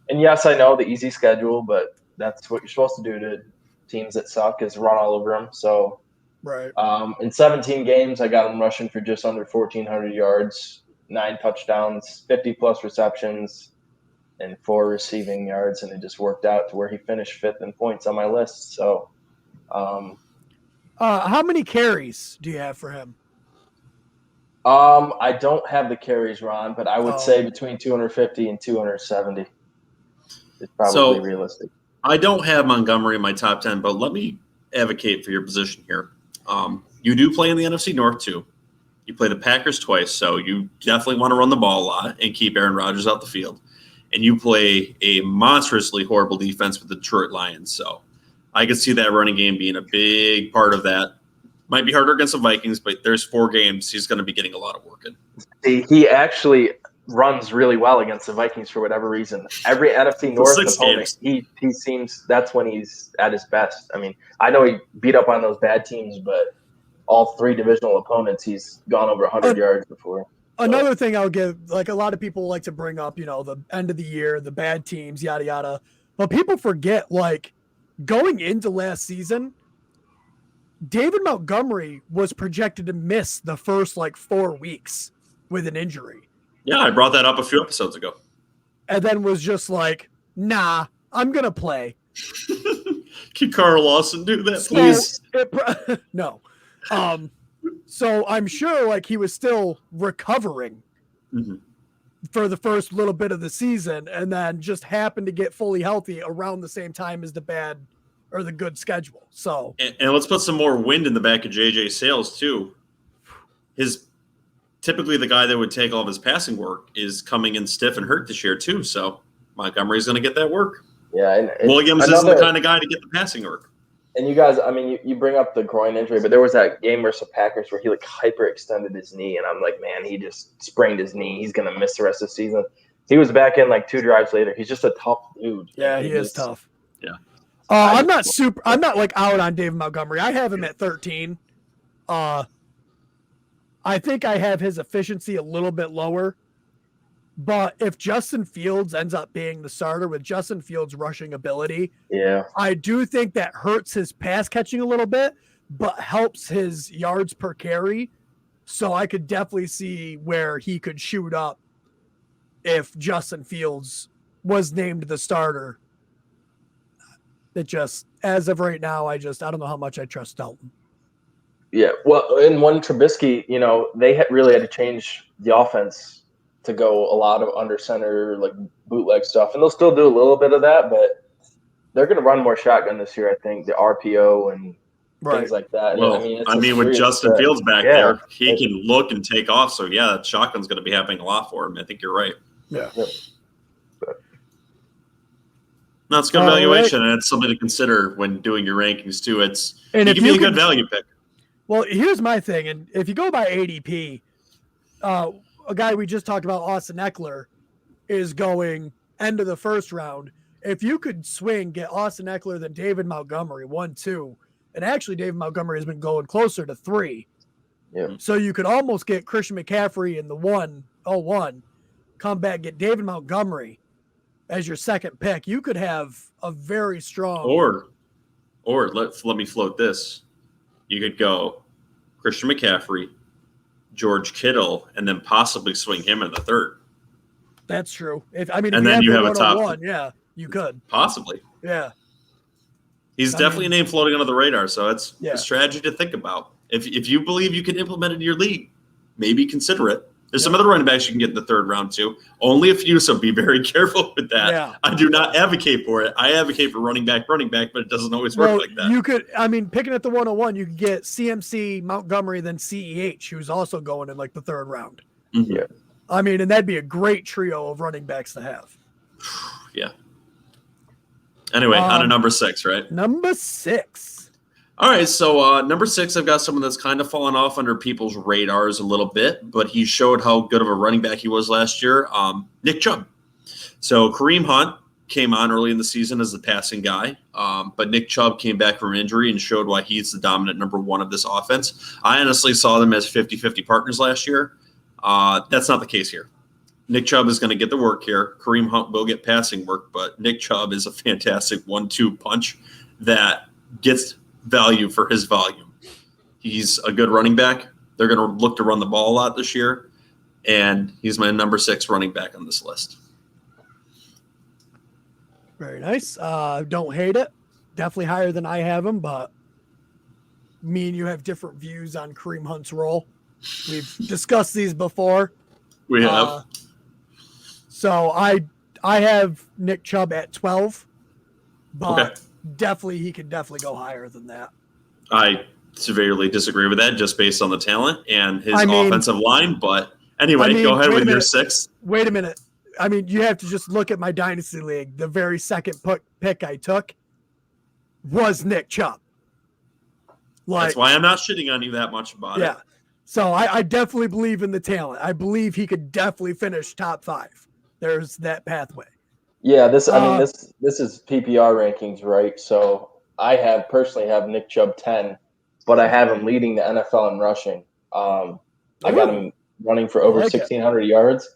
And yes, I know the easy schedule, but that's what you're supposed to do to teams that suck, is run all over them. So right. In 17 games, I got him rushing for just under 1,400 yards, 9 touchdowns, 50-plus receptions, and 4 receiving yards, and it just worked out to where he finished 5th in points on my list. So how many carries do you have for him? I don't have the carries, Ron, but I would say between 250 and 270 is probably realistic. I don't have Montgomery in my top 10, but let me advocate for your position here. You do play in the NFC North too. You play the Packers twice, so you definitely want to run the ball a lot and keep Aaron Rodgers out the field. And you play a monstrously horrible defense with the Detroit Lions, so I could see that running game being a big part of that. Might be harder against the Vikings, but there's 4 games he's going to be getting a lot of work in. He actually runs really well against the Vikings for whatever reason. Every NFC North opponent, he seems that's when he's at his best. I mean, I know he beat up on those bad teams, but all 3 divisional opponents, he's gone over 100 yards before. Another thing I'll give, like a lot of people like to bring up, the end of the year, the bad teams, yada, yada. But people forget, like, going into last season, David Montgomery was projected to miss the first, 4 weeks with an injury. Yeah, I brought that up a few episodes ago. And then was just like, nah, I'm going to play. Can Carl Lawson do that, please? No. So I'm sure, he was still recovering for the first little bit of the season, and then just happened to get fully healthy around the same time as the bad or the good schedule. So and let's put some more wind in the back of JJ Sales too. Typically the guy that would take all of his passing work is coming in stiff and hurt this year too. So Montgomery's going to get that work. Yeah, and Williams isn't the kind of guy to get the passing work. And you guys, I mean, you bring up the groin injury, but there was that game versus the Packers where he like hyperextended his knee, and I'm like, man, he just sprained his knee. He's gonna miss the rest of the season. He was back in like 2 drives later. He's just a tough dude. Yeah, he is tough. Yeah. I'm not like out on David Montgomery. I have him at 13. I think I have his efficiency a little bit lower. But if Justin Fields ends up being the starter with Justin Fields' rushing ability, I do think that hurts his pass catching a little bit, but helps his yards per carry. So I could definitely see where he could shoot up if Justin Fields was named the starter. It just, as of right now, I don't know how much I trust Dalton. Yeah, well, in one Trubisky, they really had to change the offense to go a lot of under center, like bootleg stuff. And they'll still do a little bit of that, but they're going to run more shotgun this year, I think, the RPO and things like that. Well, I mean with Justin Fields back there, he can look and take off. So, yeah, shotgun's going to be happening a lot for him. I think you're right. Yeah. No, it's good valuation, and it's something to consider when doing your rankings, too. He can be a good value pick. Well, here's my thing. And if you go by ADP, a guy we just talked about, Austin Eckler, is going end of the first round. If you could get Austin Eckler than David Montgomery, 1, 2, and actually David Montgomery has been going closer to 3. Yeah. So you could almost get Christian McCaffrey in the 101, come back, get David Montgomery as your second pick. You could have a very strong. Or let me float this. You could go Christian McCaffrey, George Kittle, and then possibly swing him in the 3rd. That's true. If you have a top. Yeah, you could possibly. Yeah, he's definitely a name floating under the radar. So it's a strategy to think about. If you believe you can implement it in your league, maybe consider it. There's some other running backs you can get in the 3rd round too. Only a few, so be very careful with that. Yeah. I do not advocate for it. I advocate for running back, but it doesn't always work like that. You could, picking at the 101, you could get CMC, Montgomery, then CEH, who's also going in like the 3rd round. Mm-hmm. Yeah. And that'd be a great trio of running backs to have. Yeah. Anyway, on to number 6, right? Number 6. All right, so number 6, I've got someone that's kind of fallen off under people's radars a little bit, but he showed how good of a running back he was last year, Nick Chubb. So Kareem Hunt came on early in the season as the passing guy, but Nick Chubb came back from injury and showed why he's the dominant number 1 of this offense. I honestly saw them as 50-50 partners last year. That's not the case here. Nick Chubb is going to get the work here. Kareem Hunt will get passing work, but Nick Chubb is a fantastic 1-2 punch that gets value for his volume. He's a good running back. They're going to look to run the ball a lot this year, and he's my number 6 running back on this list. Very nice. Don't hate it. Definitely higher than I have him, but me and you have different views on Kareem Hunt's role. We've discussed these before. We have. So I have Nick Chubb at 12, but he could definitely go higher than that. I severely disagree with that just based on the talent and his offensive line. But anyway, go ahead with your 6. Wait a minute. You have to just look at my Dynasty League. The very second pick I took was Nick Chubb. That's why I'm not shitting on you that much about it. Yeah. So I definitely believe in the talent. I believe he could definitely finish top 5. There's that pathway. Yeah, this is PPR rankings, right? So I personally have Nick Chubb 10, but I have him leading the NFL in rushing. I got him running for over 1,600 yards.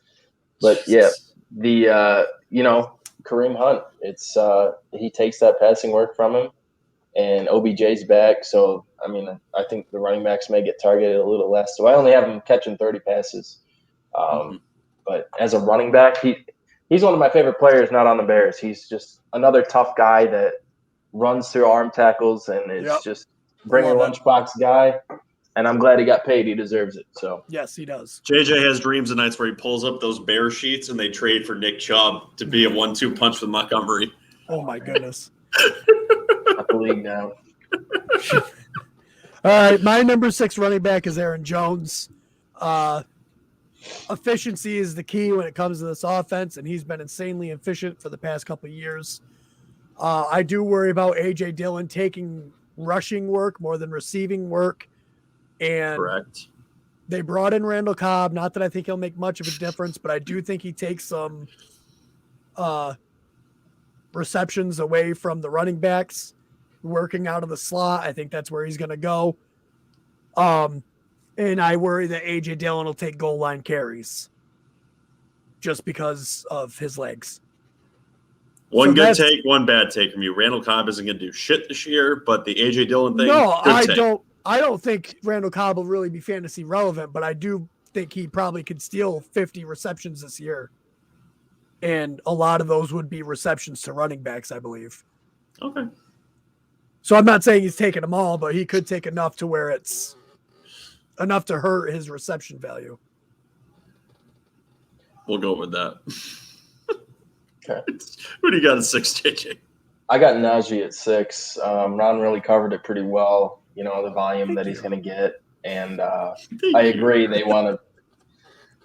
But yeah, Kareem Hunt, he takes that passing work from him, and OBJ's back. So I think the running backs may get targeted a little less. So I only have him catching 30 passes. But as a running back, he's one of my favorite players, not on the Bears. He's just another tough guy that runs through arm tackles and is just bring a lunchbox guy. And I'm glad he got paid. He deserves it. So yes, he does. JJ has dreams of nights where he pulls up those Bear sheets and they trade for Nick Chubb to be a 1-2 punch with Montgomery. Oh my goodness. Up the league now. All right, my number 6 running back is Aaron Jones. efficiency is the key when it comes to this offense, and he's been insanely efficient for the past couple of years. I do worry about A.J. Dillon taking rushing work more than receiving work. And Correct. they brought in Randall Cobb. Not that I think he'll make much of a difference, but I do think he takes some receptions away from the running backs, working out of the slot. I think that's where he's going to go. And I worry that A.J. Dillon will take goal line carries just because of his legs. One good take, one bad take from you. Randall Cobb isn't going to do shit this year, but the A.J. Dillon thing, no, I take. don't think Randall Cobb will really be fantasy relevant, but I do think he probably could steal 50 receptions this year. And a lot of those would be receptions to running backs, I believe. Okay. So I'm not saying he's taking them all, but he could take enough to where it's enough to hurt his reception value. We'll go with that. Okay. Who do you got at 6, JJ? I got Najee at 6. Ron really covered it pretty well. The volume that he's going to get, and I agree. They want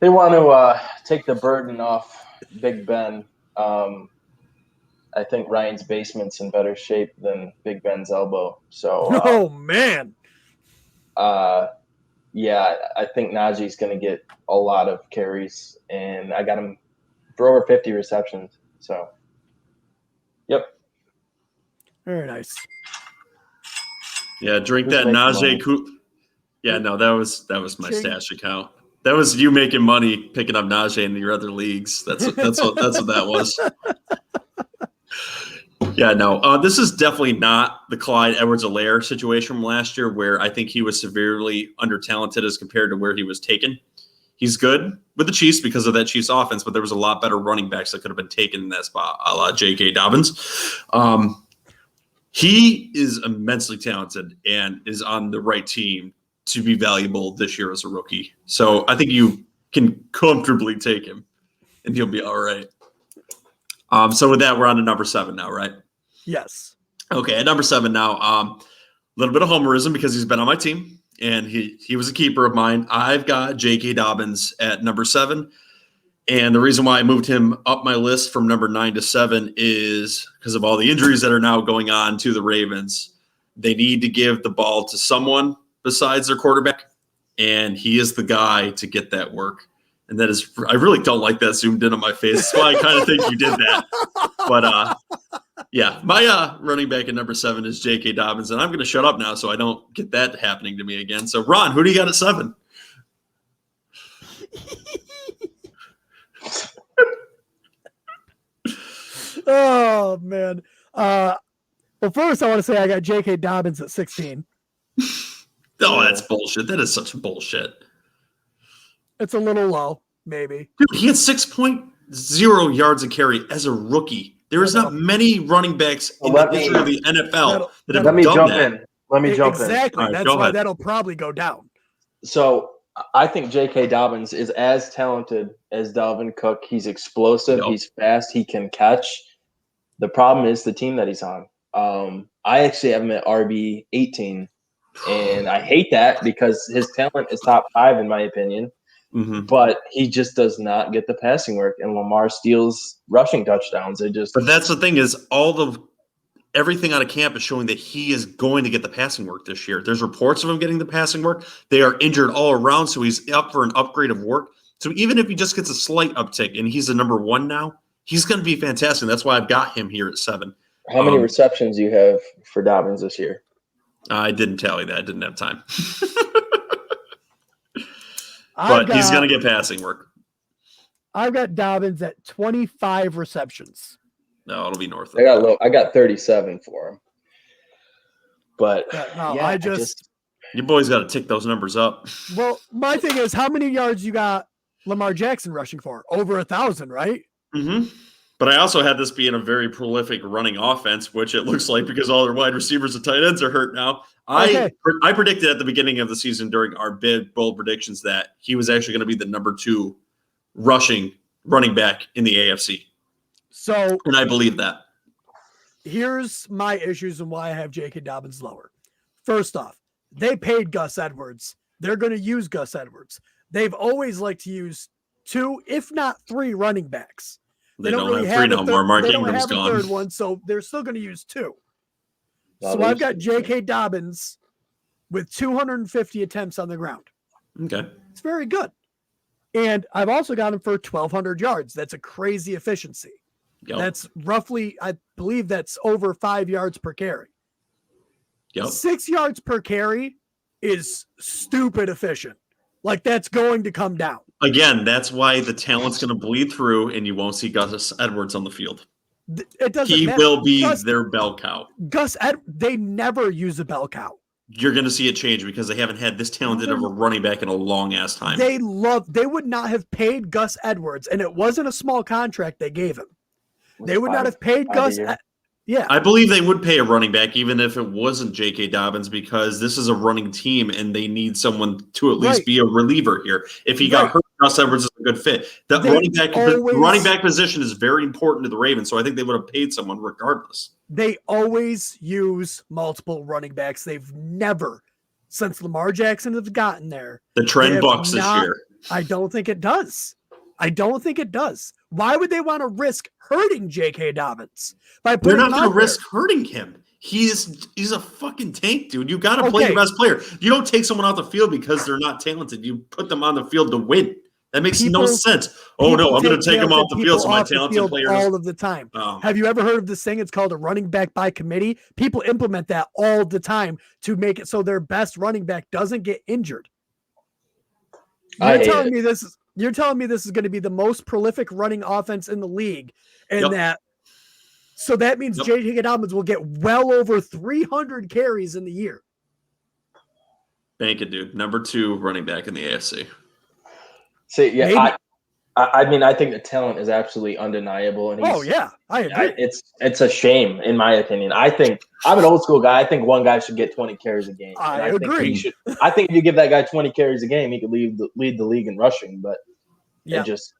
to take the burden off Big Ben. I think Ryan's basement's in better shape than Big Ben's elbow. So, oh man. Yeah, I think Najee's going to get a lot of carries, and I got him for over 50 receptions. So, yep. Very nice. Yeah, drink that Najee. Yeah, no, that was my stash account. That was you making money picking up Najee in your other leagues. That's what that was. Yeah, no, this is definitely not the Clyde Edwards-Helaire situation from last year, where I think he was severely under-talented as compared to where he was taken. He's good with the Chiefs because of that Chiefs offense, but there was a lot better running backs that could have been taken in that spot, a la JK Dobbins. He is immensely talented and is on the right team to be valuable this year as a rookie. So I think you can comfortably take him, and he'll be all right. So with that, we're on to number 7 now, right? Yes. Okay, at number 7 now, a little bit of homerism because he's been on my team, and he was a keeper of mine. I've got JK Dobbins at number 7. And the reason why I moved him up my list from number 9 to 7 is because of all the injuries that are now going on to the Ravens. They need to give the ball to someone besides their quarterback, and he is the guy to get that work. And that is, I really don't like that zoomed in on my face. That's why I kind of think you did that. But yeah, my running back at number 7 is JK Dobbins, and I'm going to shut up now so I don't get that happening to me again. So Ron, who do you got at 7? Oh man. Well, first I want to say I got JK Dobbins at 16. Oh, that's bullshit. That is such bullshit. It's a little low, maybe. Dude, he had 6.0 yards a carry as a rookie. There is not many running backs in the history of the NFL that have done that. Let me jump in. Exactly. Right, that's why that'll probably go down. So I think J.K. Dobbins is as talented as Dalvin Cook. He's explosive. Yep. He's fast. He can catch. The problem is the team that he's on. I actually have him at RB 18, and I hate that because his talent is top 5 in my opinion. Mm-hmm. But he just does not get the passing work, and Lamar steals rushing touchdowns. But that's the thing is everything out of camp is showing that he is going to get the passing work this year. There's reports of him getting the passing work. They are injured all around, so he's up for an upgrade of work. So even if he just gets a slight uptick and he's the number 1 now, he's going to be fantastic. That's why I've got him here at 7. How many receptions do you have for Dobbins this year? I didn't tally that. I didn't have time. But he's going to get passing work. I've got Dobbins at 25 receptions. No, it'll be north of that. I got 37 for him. But I just your boy's got to tick those numbers up. Well, my thing is, how many yards you got Lamar Jackson rushing for? Over 1,000, right? Mm-hmm. But I also had this being a very prolific running offense, which it looks like because all their wide receivers and tight ends are hurt now. I predicted at the beginning of the season during our bold predictions that he was actually going to be the number 2 running back in the AFC. And I believe that. Here's my issues and why I have J.K. Dobbins lower. First off, they paid Gus Edwards. They're going to use Gus Edwards. they've always liked to use 2, if not 3 running backs. They don't really have 3 no more. Mark Ingram's gone. They don't have a third one, so they're still going to use 2. No, So I've got JK Dobbins with 250 attempts on the ground. Okay. It's very good. And I've also got him for 1,200 yards. That's a crazy efficiency. Yep. That's roughly, I believe that's over 5 yards per carry. Yep. 6 yards per carry is stupid efficient. Like, that's going to come down. Again, that's why the talent's going to bleed through, and you won't see Gus Edwards on the field. It doesn't He matter. will be their bell cow. They never use a bell cow. You're going to see it change because they haven't had this talented of a running back in a long ass time. They would not have paid Gus Edwards, and it wasn't a small contract they gave him. They would not have paid Gus. Yeah. I believe they would pay a running back even if it wasn't JK Dobbins because this is a running team and they need someone to at least be a reliever here. If he got hurt, Gus Edwards is a good fit. That running back position is very important to the Ravens, so I think they would have paid someone regardless. They always use multiple running backs. They've never, since Lamar Jackson has gotten there. The trend bucks this year. I don't think it does. Why would they want to risk hurting J.K. Dobbins? They're not going to risk hurting him. He's a fucking tank, dude. You got to play your best player. You don't take someone off the field because they're not talented. You put them on the field to win. That makes no sense. Oh, no, I'm going to take them off the field so my talented players. All of the time. Have you ever heard of this thing? It's called a running back by committee. People implement that all the time to make it so their best running back doesn't get injured. You're telling me this is going to be the most prolific running offense in the league, and so that means J.K. Dobbins will get well over 300 carries in the year. Bank it, dude. Number 2 running back in the AFC. See, I mean, I think the talent is absolutely undeniable. And I agree. It's a shame, in my opinion. I think I'm an old school guy. I think one guy should get 20 carries a game. I agree. I think if you give that guy 20 carries a game, he could lead the league in rushing. But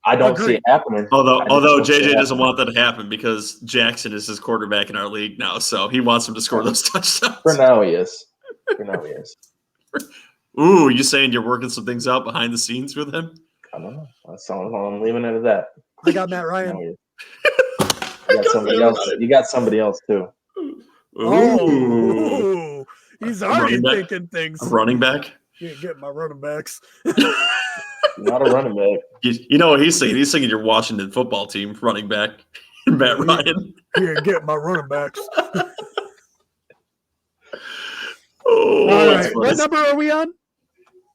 I don't see it happening. Although JJ doesn't want that to happen because Jackson is his quarterback in our league now, so he wants him to score those touchdowns. For now, he is. Ooh, you saying you're working some things out behind the scenes with him? I don't know. I'm leaving it at that. I got Matt Ryan. You got somebody else. You got somebody else too. Ooh. He's already thinking things. A running back? You get my running backs. Not a running back. You know what he's saying? He's thinking your Washington football team running back, Matt Ryan. Yeah, get my running backs. All right. What number are we on?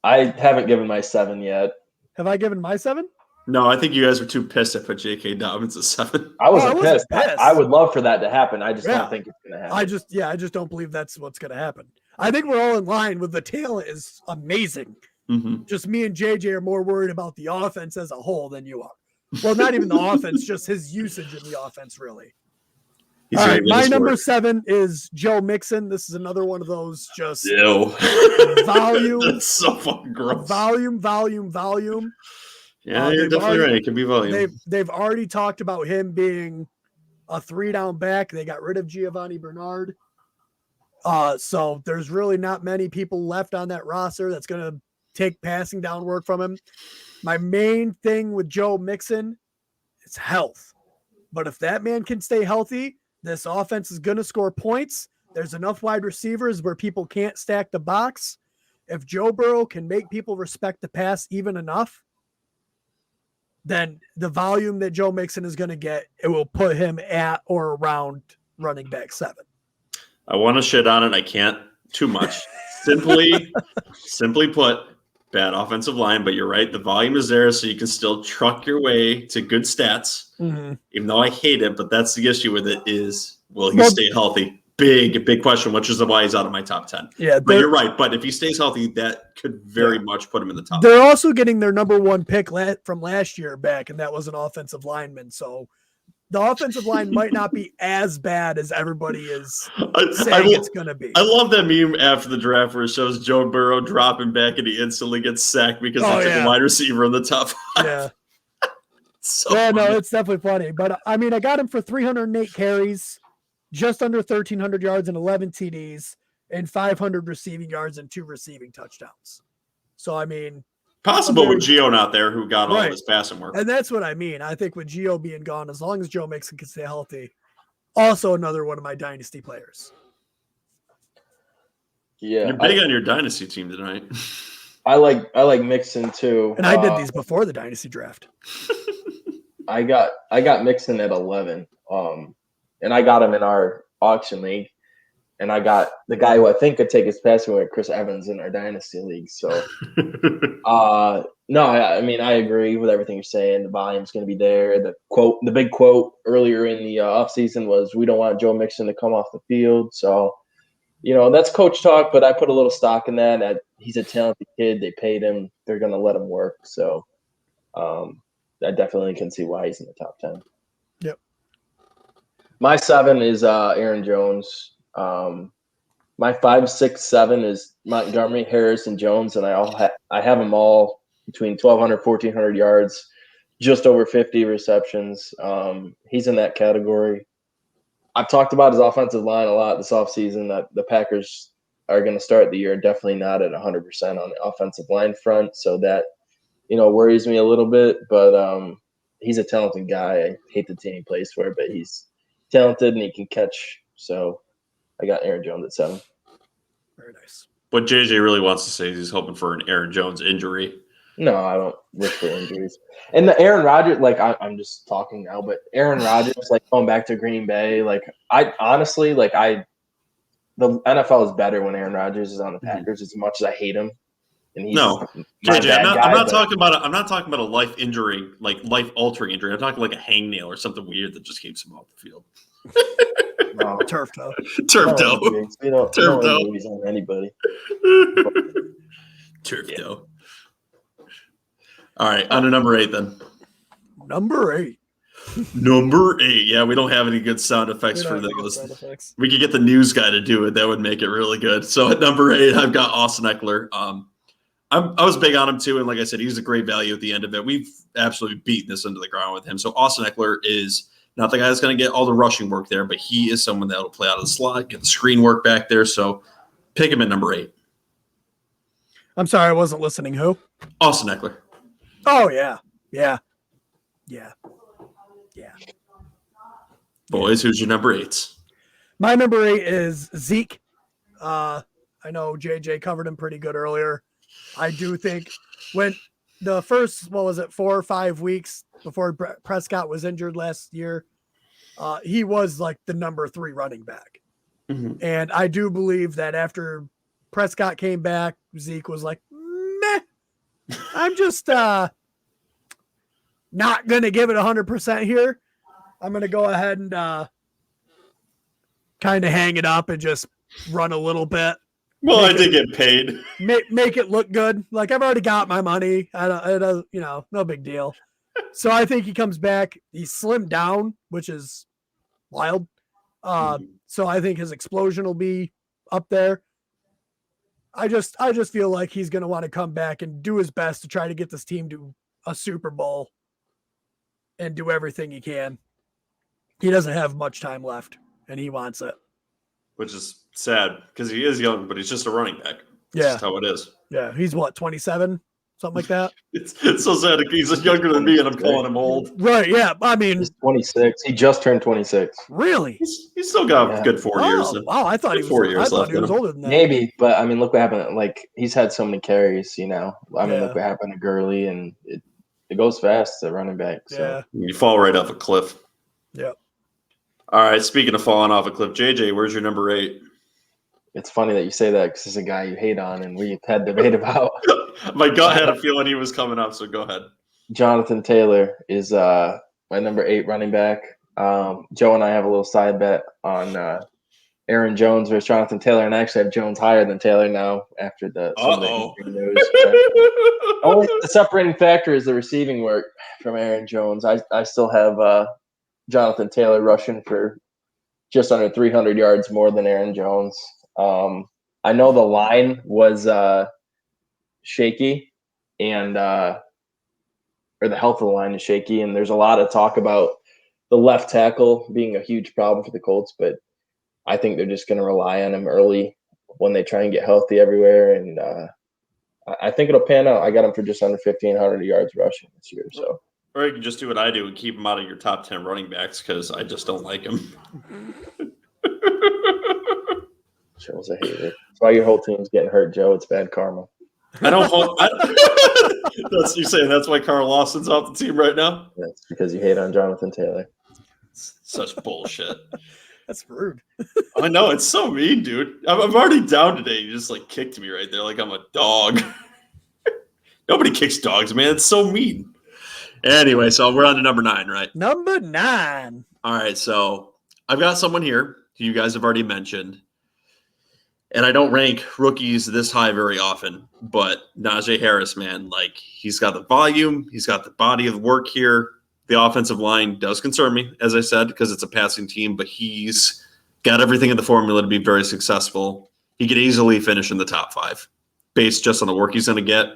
I haven't given my 7 yet. Have I given my 7? No, I think you guys were too pissed I put J.K. Dobbins at 7. I wasn't pissed. I would love for that to happen. I just don't think it's going to happen. I just don't believe that's what's going to happen. I think we're all in line with the talent is amazing. Mm-hmm. Just me and JJ are more worried about the offense as a whole than you are. Well, not even the offense, just his usage in the offense, really. All right, my number 7 is Joe Mixon. This is another one of those just volume. That's so fucking gross. Volume. Yeah, you're definitely right. It can be volume. They've already talked about him being a 3-down back. They got rid of Giovanni Bernard. So there's really not many people left on that roster that's going to take passing down work from him. My main thing with Joe Mixon is health. But if that man can stay healthy, this offense is going to score points. There's enough wide receivers where people can't stack the box. If Joe Burrow can make people respect the pass even enough, then the volume that Joe Mixon is going to get, it will put him at or around running back 7. I want to shit on it. I can't too much. Simply put, bad offensive line, but you're right. The volume is there, so you can still truck your way to good stats. Mm-hmm. Even though I hate it, but that's the issue with it is, will he stay healthy? Big question, which is why he's out of my top 10. Yeah, but you're right. But if he stays healthy, that could very much put him in the top. They're also getting their number 1 pick from last year back, and that was an offensive lineman. So the offensive line might not be as bad as everybody is saying it's going to be. I love that meme after the draft where it shows Joe Burrow dropping back and he instantly gets sacked because he took a wide receiver in the top 5. Yeah. No, it's definitely funny. But, I mean, I got him for 308 carries, just under 1,300 yards and 11 TDs, and 500 receiving yards and 2 receiving touchdowns. So, I mean, Possible with Gio not there, who got all of Right. his passing work. And that's what I mean. I think with Gio being gone, as long as Joe Mixon can stay healthy, also another one of my dynasty players. Yeah, You're big on your dynasty team tonight. I like Mixon too. And I did these before the dynasty draft. I got Mixon at 11, and I got him in our auction league, and I got the guy who I think could take his passing away, Chris Evans, in our dynasty league. So, no, I mean I agree with everything you're saying. The volume's going to be there. The big quote earlier in the offseason was, "We don't want Joe Mixon to come off the field." So, that's coach talk, but I put a little stock in that. He's a talented kid. They paid him. They're going to let him work. So, I definitely can see why he's in the top 10. Yep. My 7 is Aaron Jones. My 5, 6, 7 is Montgomery, Harris, and Jones, and I have them all between 1,200, 1,400 yards, just over 50 receptions. He's in that category. I've talked about his offensive line a lot this offseason, that the Packers are going to start the year definitely not at 100% on the offensive line front, so that worries me a little bit, but he's a talented guy. I hate the team he plays for, but he's talented and he can catch. So I got Aaron Jones at 7. Very nice. What JJ really wants to say is he's hoping for an Aaron Jones injury. No, I don't wish for injuries. And the Aaron Rodgers, I'm just talking now, but Aaron Rodgers, going back to Green Bay, I honestly, the NFL is better when Aaron Rodgers is on the Packers, as much as I hate him. And he's JJ, I'm not talking about a life injury, like life altering injury. I'm talking like a hangnail or something weird that just keeps him off the field. No. Turf toe. Turf toe. Turf toe. He's on anybody. Turf toe. All right, on to number 8 then. Number 8. Number 8. Yeah, we don't have any good sound effects for those. We could get the news guy to do it. That would make it really good. So at number 8, I've got Austin Eckler. I was big on him too, and like I said, he's a great value at the end of it. We've absolutely beaten this into the ground with him. So Austin Eckler is not the guy that's going to get all the rushing work there, but he is someone that will play out of the slot, get the screen work back there. So pick him at number 8. I'm sorry, I wasn't listening. Who? Austin Eckler. Oh, yeah. Boys, who's your number 8s? My number 8 is Zeke. I know JJ covered him pretty good earlier. I do think when the first, 4 or 5 weeks before Prescott was injured last year, he was like the number 3 running back. Mm-hmm. And I do believe that after Prescott came back, Zeke was like, meh, I'm just not going to give it 100% here. I'm going to go ahead and kind of hang it up and just run a little bit. Well, I did get paid. Make it look good. Like, I've already got my money. I don't, no big deal. So I think he comes back. He's slimmed down, which is wild. So I think his explosion will be up there. I just feel like he's going to want to come back and do his best to try to get this team to a Super Bowl and do everything he can. He doesn't have much time left, and he wants it. Which is sad because he is young, but he's just a running back. That's just how it is. Yeah, he's 27, something like that. It's so sad. He's younger than me, and I'm calling him old. Right? Yeah, I mean, he's 26. He just turned 26. Really? He's still got good 4 years. Wow, I thought he was 4 years I thought left. he was older than that. Maybe, but I mean, look what happened. Like, he's had so many carries. Look what happened to Gurley, and it goes fast at running back. So. You fall right off a cliff. Yep. All right. Speaking of falling off a cliff, JJ, where's your number 8? It's funny that you say that because it's a guy you hate on, and we've had debate about. My gut had a feeling he was coming up, so go ahead. Jonathan Taylor is my number 8 running back. Joe and I have a little side bet on Aaron Jones versus Jonathan Taylor, and I actually have Jones higher than Taylor now after some of the news. Only the separating factor is the receiving work from Aaron Jones. I still have Jonathan Taylor rushing for just under 300 yards more than Aaron Jones. I know the line was shaky, and or the health of the line is shaky, and there's a lot of talk about the left tackle being a huge problem for the Colts, but I think they're just going to rely on him early when they try and get healthy everywhere, and I think it'll pan out. I got him for just under 1,500 yards rushing this year. So, or you can just do what I do and keep him out of your top 10 running backs because I just don't like him. Joe's a hater. That's why your whole team's getting hurt, Joe. It's bad karma. I don't. You're saying that's why Carl Lawson's off the team right now? That's because you hate on Jonathan Taylor. Such bullshit. That's rude. I know, it's so mean, dude. I'm already down today. You just like kicked me right there like I'm a dog. Nobody kicks dogs, man. It's so mean. Anyway, so we're on to number 9, right? Number 9. All right, so I've got someone here who you guys have already mentioned. And I don't rank rookies this high very often, but Najee Harris, man, like he's got the volume, he's got the body of work here. The offensive line does concern me, as I said, because it's a passing team, but he's got everything in the formula to be very successful. He could easily finish in the top 5 based just on the work he's going to get.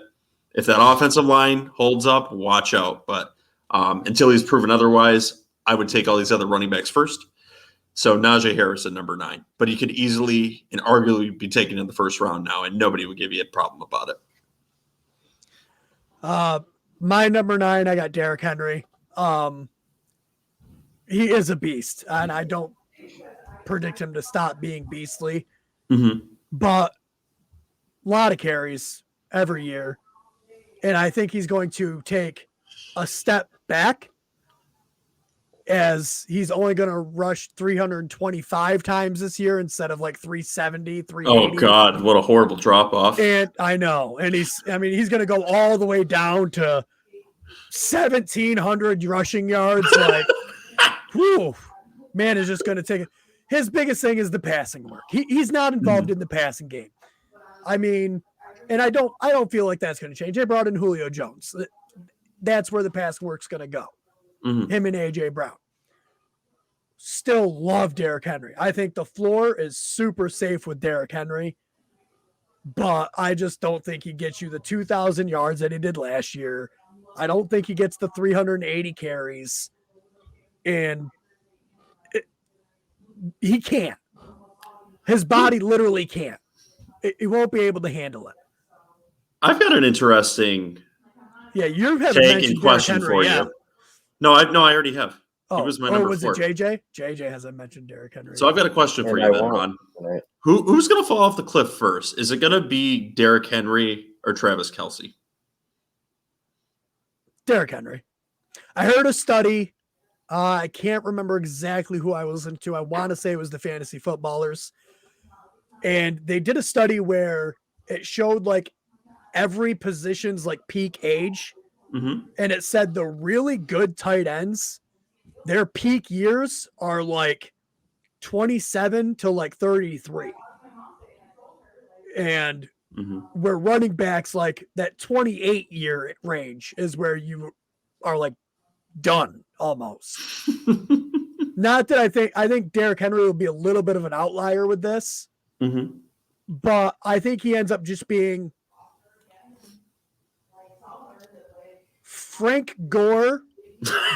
If that offensive line holds up, watch out. But until he's proven otherwise, I would take all these other running backs first. So Najee Harris at number 9. But he could easily and arguably be taken in the first round now, and nobody would give you a problem about it. My number 9, I got Derrick Henry. He is a beast, and I don't predict him to stop being beastly. Mm-hmm. But a lot of carries every year. And I think he's going to take a step back as he's only going to rush 325 times this year instead of like 370, 380. Oh, God, what a horrible drop-off. And I know. And he's going to go all the way down to 1,700 rushing yards. Like, whew, man is just going to take it. His biggest thing is the passing work. He's not involved in the passing game. I mean, and I don't feel like that's going to change. They brought in Julio Jones. That's where the passing work's going to go. Mm-hmm. Him and A.J. Brown. Still love Derrick Henry. I think the floor is super safe with Derrick Henry, but I just don't think he gets you the 2,000 yards that he did last year. I don't think he gets the 380 carries, and he can't. His body literally can't. He won't be able to handle it. I've got an interesting you haven't take mentioned and question Derrick Henry for yet. you. No, I already have. Oh, he was my number 4. Was it JJ? JJ hasn't mentioned Derrick Henry. So I've got a question for you then, Ron. Right. Who's going to fall off the cliff first? Is it going to be Derrick Henry or Travis Kelce? Derrick Henry. I heard a study. I can't remember exactly who I was listening to. I want to say it was the fantasy footballers. And they did a study where it showed like every position's like peak age. Mm-hmm. And it said the really good tight ends, their peak years are like 27 to like 33. And where running backs, like that 28 year range is where you are like done almost. Not that I think Derrick Henry will be a little bit of an outlier with this, but I think he ends up just being Frank Gore,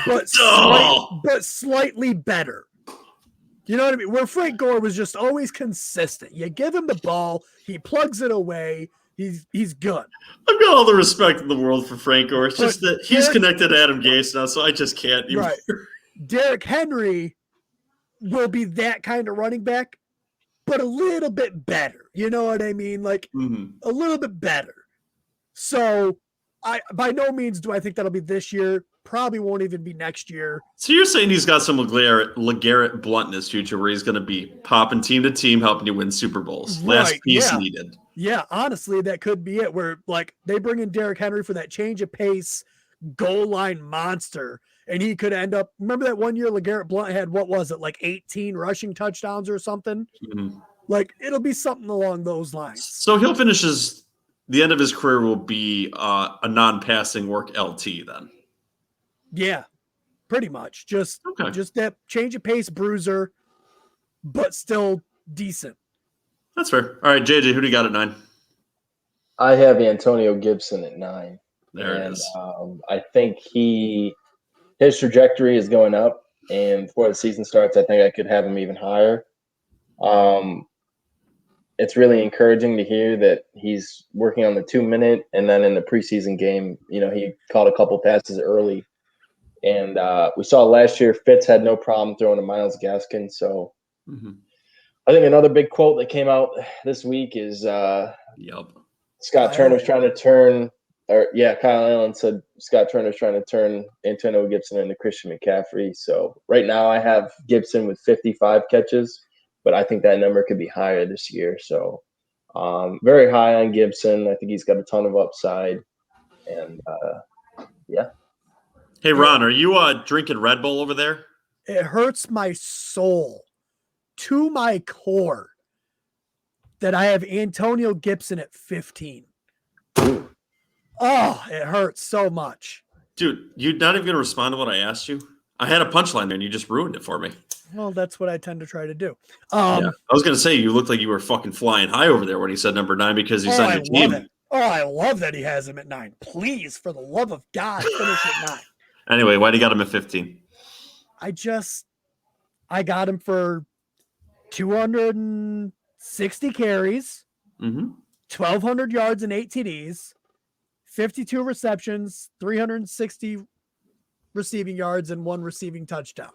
but slightly better. You know what I mean? Where Frank Gore was just always consistent. You give him the ball, he plugs it away. He's good. I've got all the respect in the world for Frank Gore. It's just that he's connected to Adam Gase now, so I just can't. Right. Derrick Henry will be that kind of running back, but a little bit better. You know what I mean? Like a little bit better. So I by no means do I think that'll be this year. Probably won't even be next year. So you're saying he's got some LeGarrette Blunt in his future where he's going to be popping team to team, helping you win Super Bowls. Last piece needed. Yeah, honestly, that could be it. Where like they bring in Derrick Henry for that change of pace, goal line monster, and he could end up. Remember that one year LeGarrette Blunt had what was it like 18 rushing touchdowns or something? Like it'll be something along those lines. So he'll finish the end of his career will be a non-passing work LT then. Yeah, pretty much. Just that change of pace bruiser, but still decent. That's fair. All right, JJ, who do you got at 9? I have Antonio Gibson at 9. There it is. I think his trajectory is going up, and before the season starts, I think I could have him even higher. it's really encouraging to hear that he's working on the 2-minute, and then in the preseason game, he caught a couple passes early. And we saw last year Fitz had no problem throwing to Myles Gaskin. So I think another big quote that came out this week is Scott Turner's trying to turn – Kyle Allen said Scott Turner's trying to turn Antonio Gibson into Christian McCaffrey. So right now I have Gibson with 55 catches, but I think that number could be higher this year. So very high on Gibson. I think he's got a ton of upside. And, Hey, Ron, are you drinking Red Bull over there? It hurts my soul to my core that I have Antonio Gibson at 15. Oh, it hurts so much. Dude, you're not even going to respond to what I asked you? I had a punchline there, and you just ruined it for me. Well, that's what I tend to try to do. I was going to say, you looked like you were fucking flying high over there when he said number 9 because he's on your team. I love that he has him at 9. Please, for the love of God, finish at 9. Anyway, why do you got him at 15? I got him for 260 carries, 1,200 yards and 8 TDs, 52 receptions, 360 receiving yards, and 1 receiving touchdown.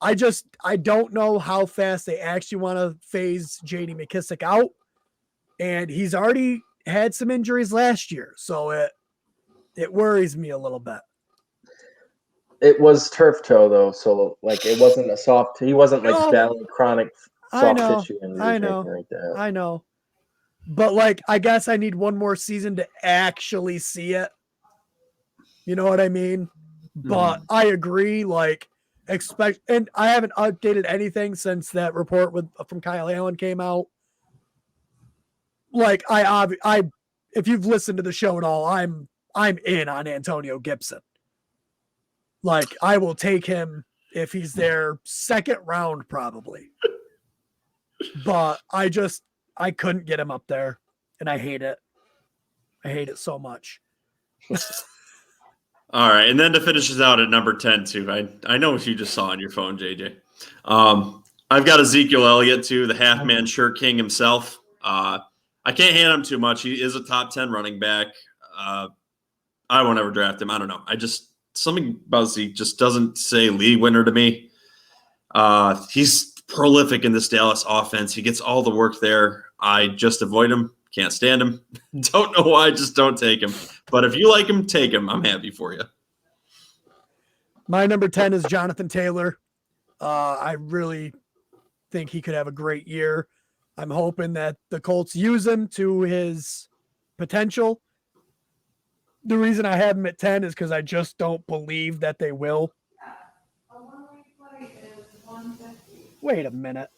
I don't know how fast they actually want to phase J.D. McKissic out, and he's already had some injuries last year, so it worries me a little bit. It was turf toe though, so it wasn't a soft. He wasn't battling chronic soft tissue injuries. I know, but I guess I need one more season to actually see it. You know what I mean? But I agree. And I haven't updated anything since that report from Kyle Allen came out. If you've listened to the show at all, I'm in on Antonio Gibson. I will take him if he's there second round probably. But I couldn't get him up there, and I hate it. I hate it so much. All right, and then to finish us out at number 10 too. I know what you just saw on your phone, JJ. I've got Ezekiel Elliott too, the half-man shirt king himself. I can't hand him too much. He is a top 10 running back. I won't ever draft him. I don't know. Something about Zeke just doesn't say league winner to me. He's prolific in this Dallas offense. He gets all the work there. I just avoid him. Can't stand him. Don't know why. Just don't take him. But if you like him, take him. I'm happy for you. My number 10 is Jonathan Taylor. I really think he could have a great year. I'm hoping that the Colts use him to his potential. The reason I have him at 10 is because I just don't believe that they will. Wait a minute.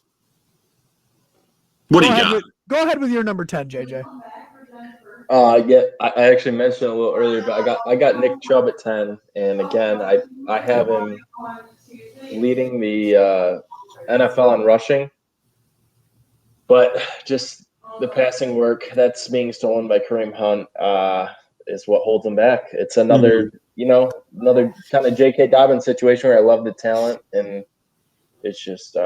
What do you got? Go ahead with your number 10, JJ. I actually mentioned it a little earlier, but I got Nick Chubb at 10, and again, I have him leading the NFL in rushing, but just the passing work that's being stolen by Kareem Hunt is what holds him back. It's another another kind of JK Dobbins situation where I love the talent, and it's just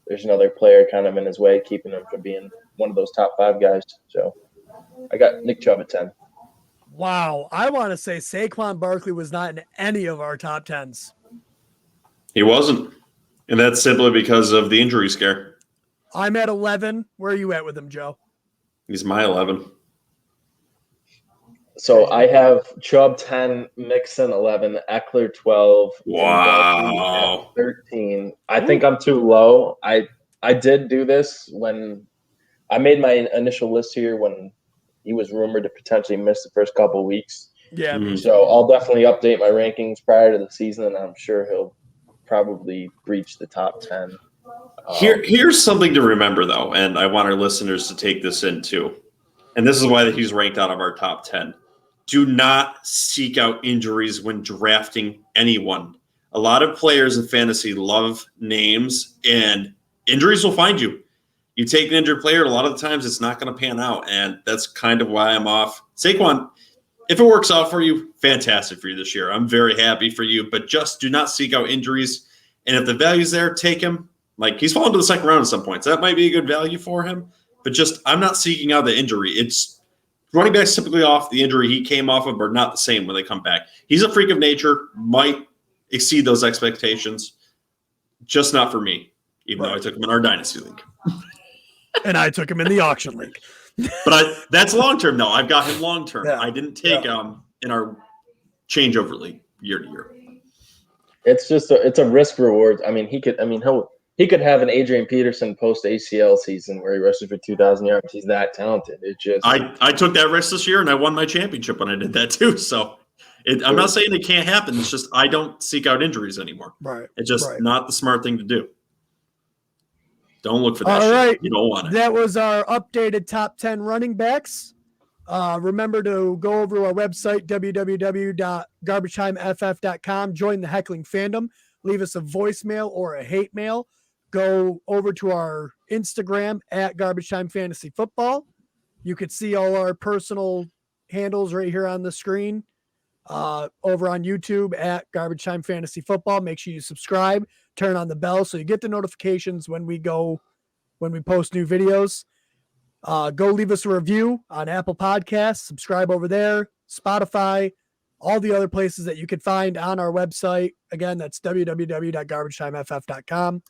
there's another player kind of in his way, keeping him from being one of those top 5 guys. So I got Nick Chubb at 10. Wow. I want to say Saquon Barkley was not in any of our top 10s. He wasn't. And that's simply because of the injury scare. I'm at 11. Where are you at with him, Joe? He's my 11. So I have Chubb 10, Mixon 11, Eckler 12, wow, at 13. I think I'm too low. I did do this when I made my initial list here when he was rumored to potentially miss the first couple of weeks. Yeah. So I'll definitely update my rankings prior to the season, and I'm sure he'll probably breach the top 10. Here's something to remember, though, and I want our listeners to take this in, too. And this is why he's ranked out of our top 10. Do not seek out injuries when drafting anyone. A lot of players in fantasy love names, and injuries will find you. You take an injured player, a lot of the times it's not going to pan out, and that's kind of why I'm off. Saquon, if it works out for you, fantastic for you this year. I'm very happy for you, but just do not seek out injuries. And if the value's there, take him. Like, he's fallen to the second round at some points. That might be a good value for him, but just I'm not seeking out the injury. It's running backs typically off the injury he came off of are not the same when they come back. He's a freak of nature, might exceed those expectations, just not for me, even though I took him in our Dynasty League. And I took him in the auction league. But that's long-term, though. I've got him long-term. Yeah. I didn't take in our changeover league year to year. It's just it's a risk reward. I mean, he could have an Adrian Peterson post ACL season where he rushes for 2,000 yards. He's that talented. It's just I took that risk this year, and I won my championship when I did that too. So I'm not saying it can't happen. It's just I don't seek out injuries anymore. Right. It's just not the smart thing to do. Don't look for that. All right. You don't want it. That was our updated top 10 running backs. Remember to go over to our website, www.garbagetimeff.com. Join the Heckling Fandom. Leave us a voicemail or a hate mail. Go over to our Instagram at garbagetimefantasyfootball. You could see all our personal handles right here on the screen. Over on YouTube at garbagetimefantasyfootball. Make sure you subscribe. Turn on the bell so you get the notifications when we post new videos. Go leave us a review on Apple Podcasts. Subscribe over there, Spotify, all the other places that you can find on our website. Again, that's www.garbagetimeff.com.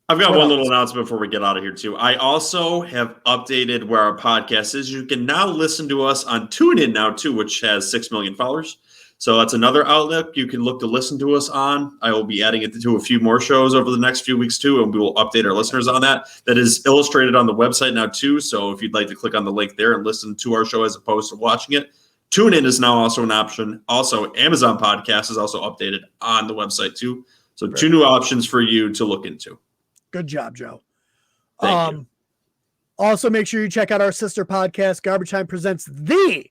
I've got one little announcement before we get out of here, too. I also have updated where our podcast is. You can now listen to us on TuneIn now, too, which has 6 million followers. So that's another outlet you can look to listen to us on. I will be adding it to a few more shows over the next few weeks, too, and we will update our listeners on that. That is illustrated on the website now, too. So if you'd like to click on the link there and listen to our show as opposed to watching it, TuneIn is now also an option. Also, Amazon Podcast is also updated on the website, too. So 2 new options for you to look into. Good job, Joe. Thank you. Also, make sure you check out our sister podcast, Garbage Time Presents the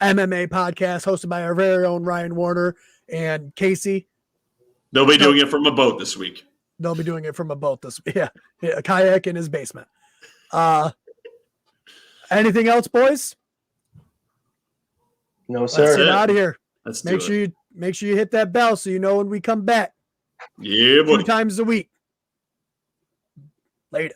MMA podcast, hosted by our very own Ryan Warner and Casey. They'll be doing it from a boat this week. They'll be doing it from a boat this week. Yeah, a kayak in his basement. Anything else, boys? No, sir. Let's get out of here. Let's make sure you hit that bell so you know when we come back. Yeah, boy. 2 times a week. Later.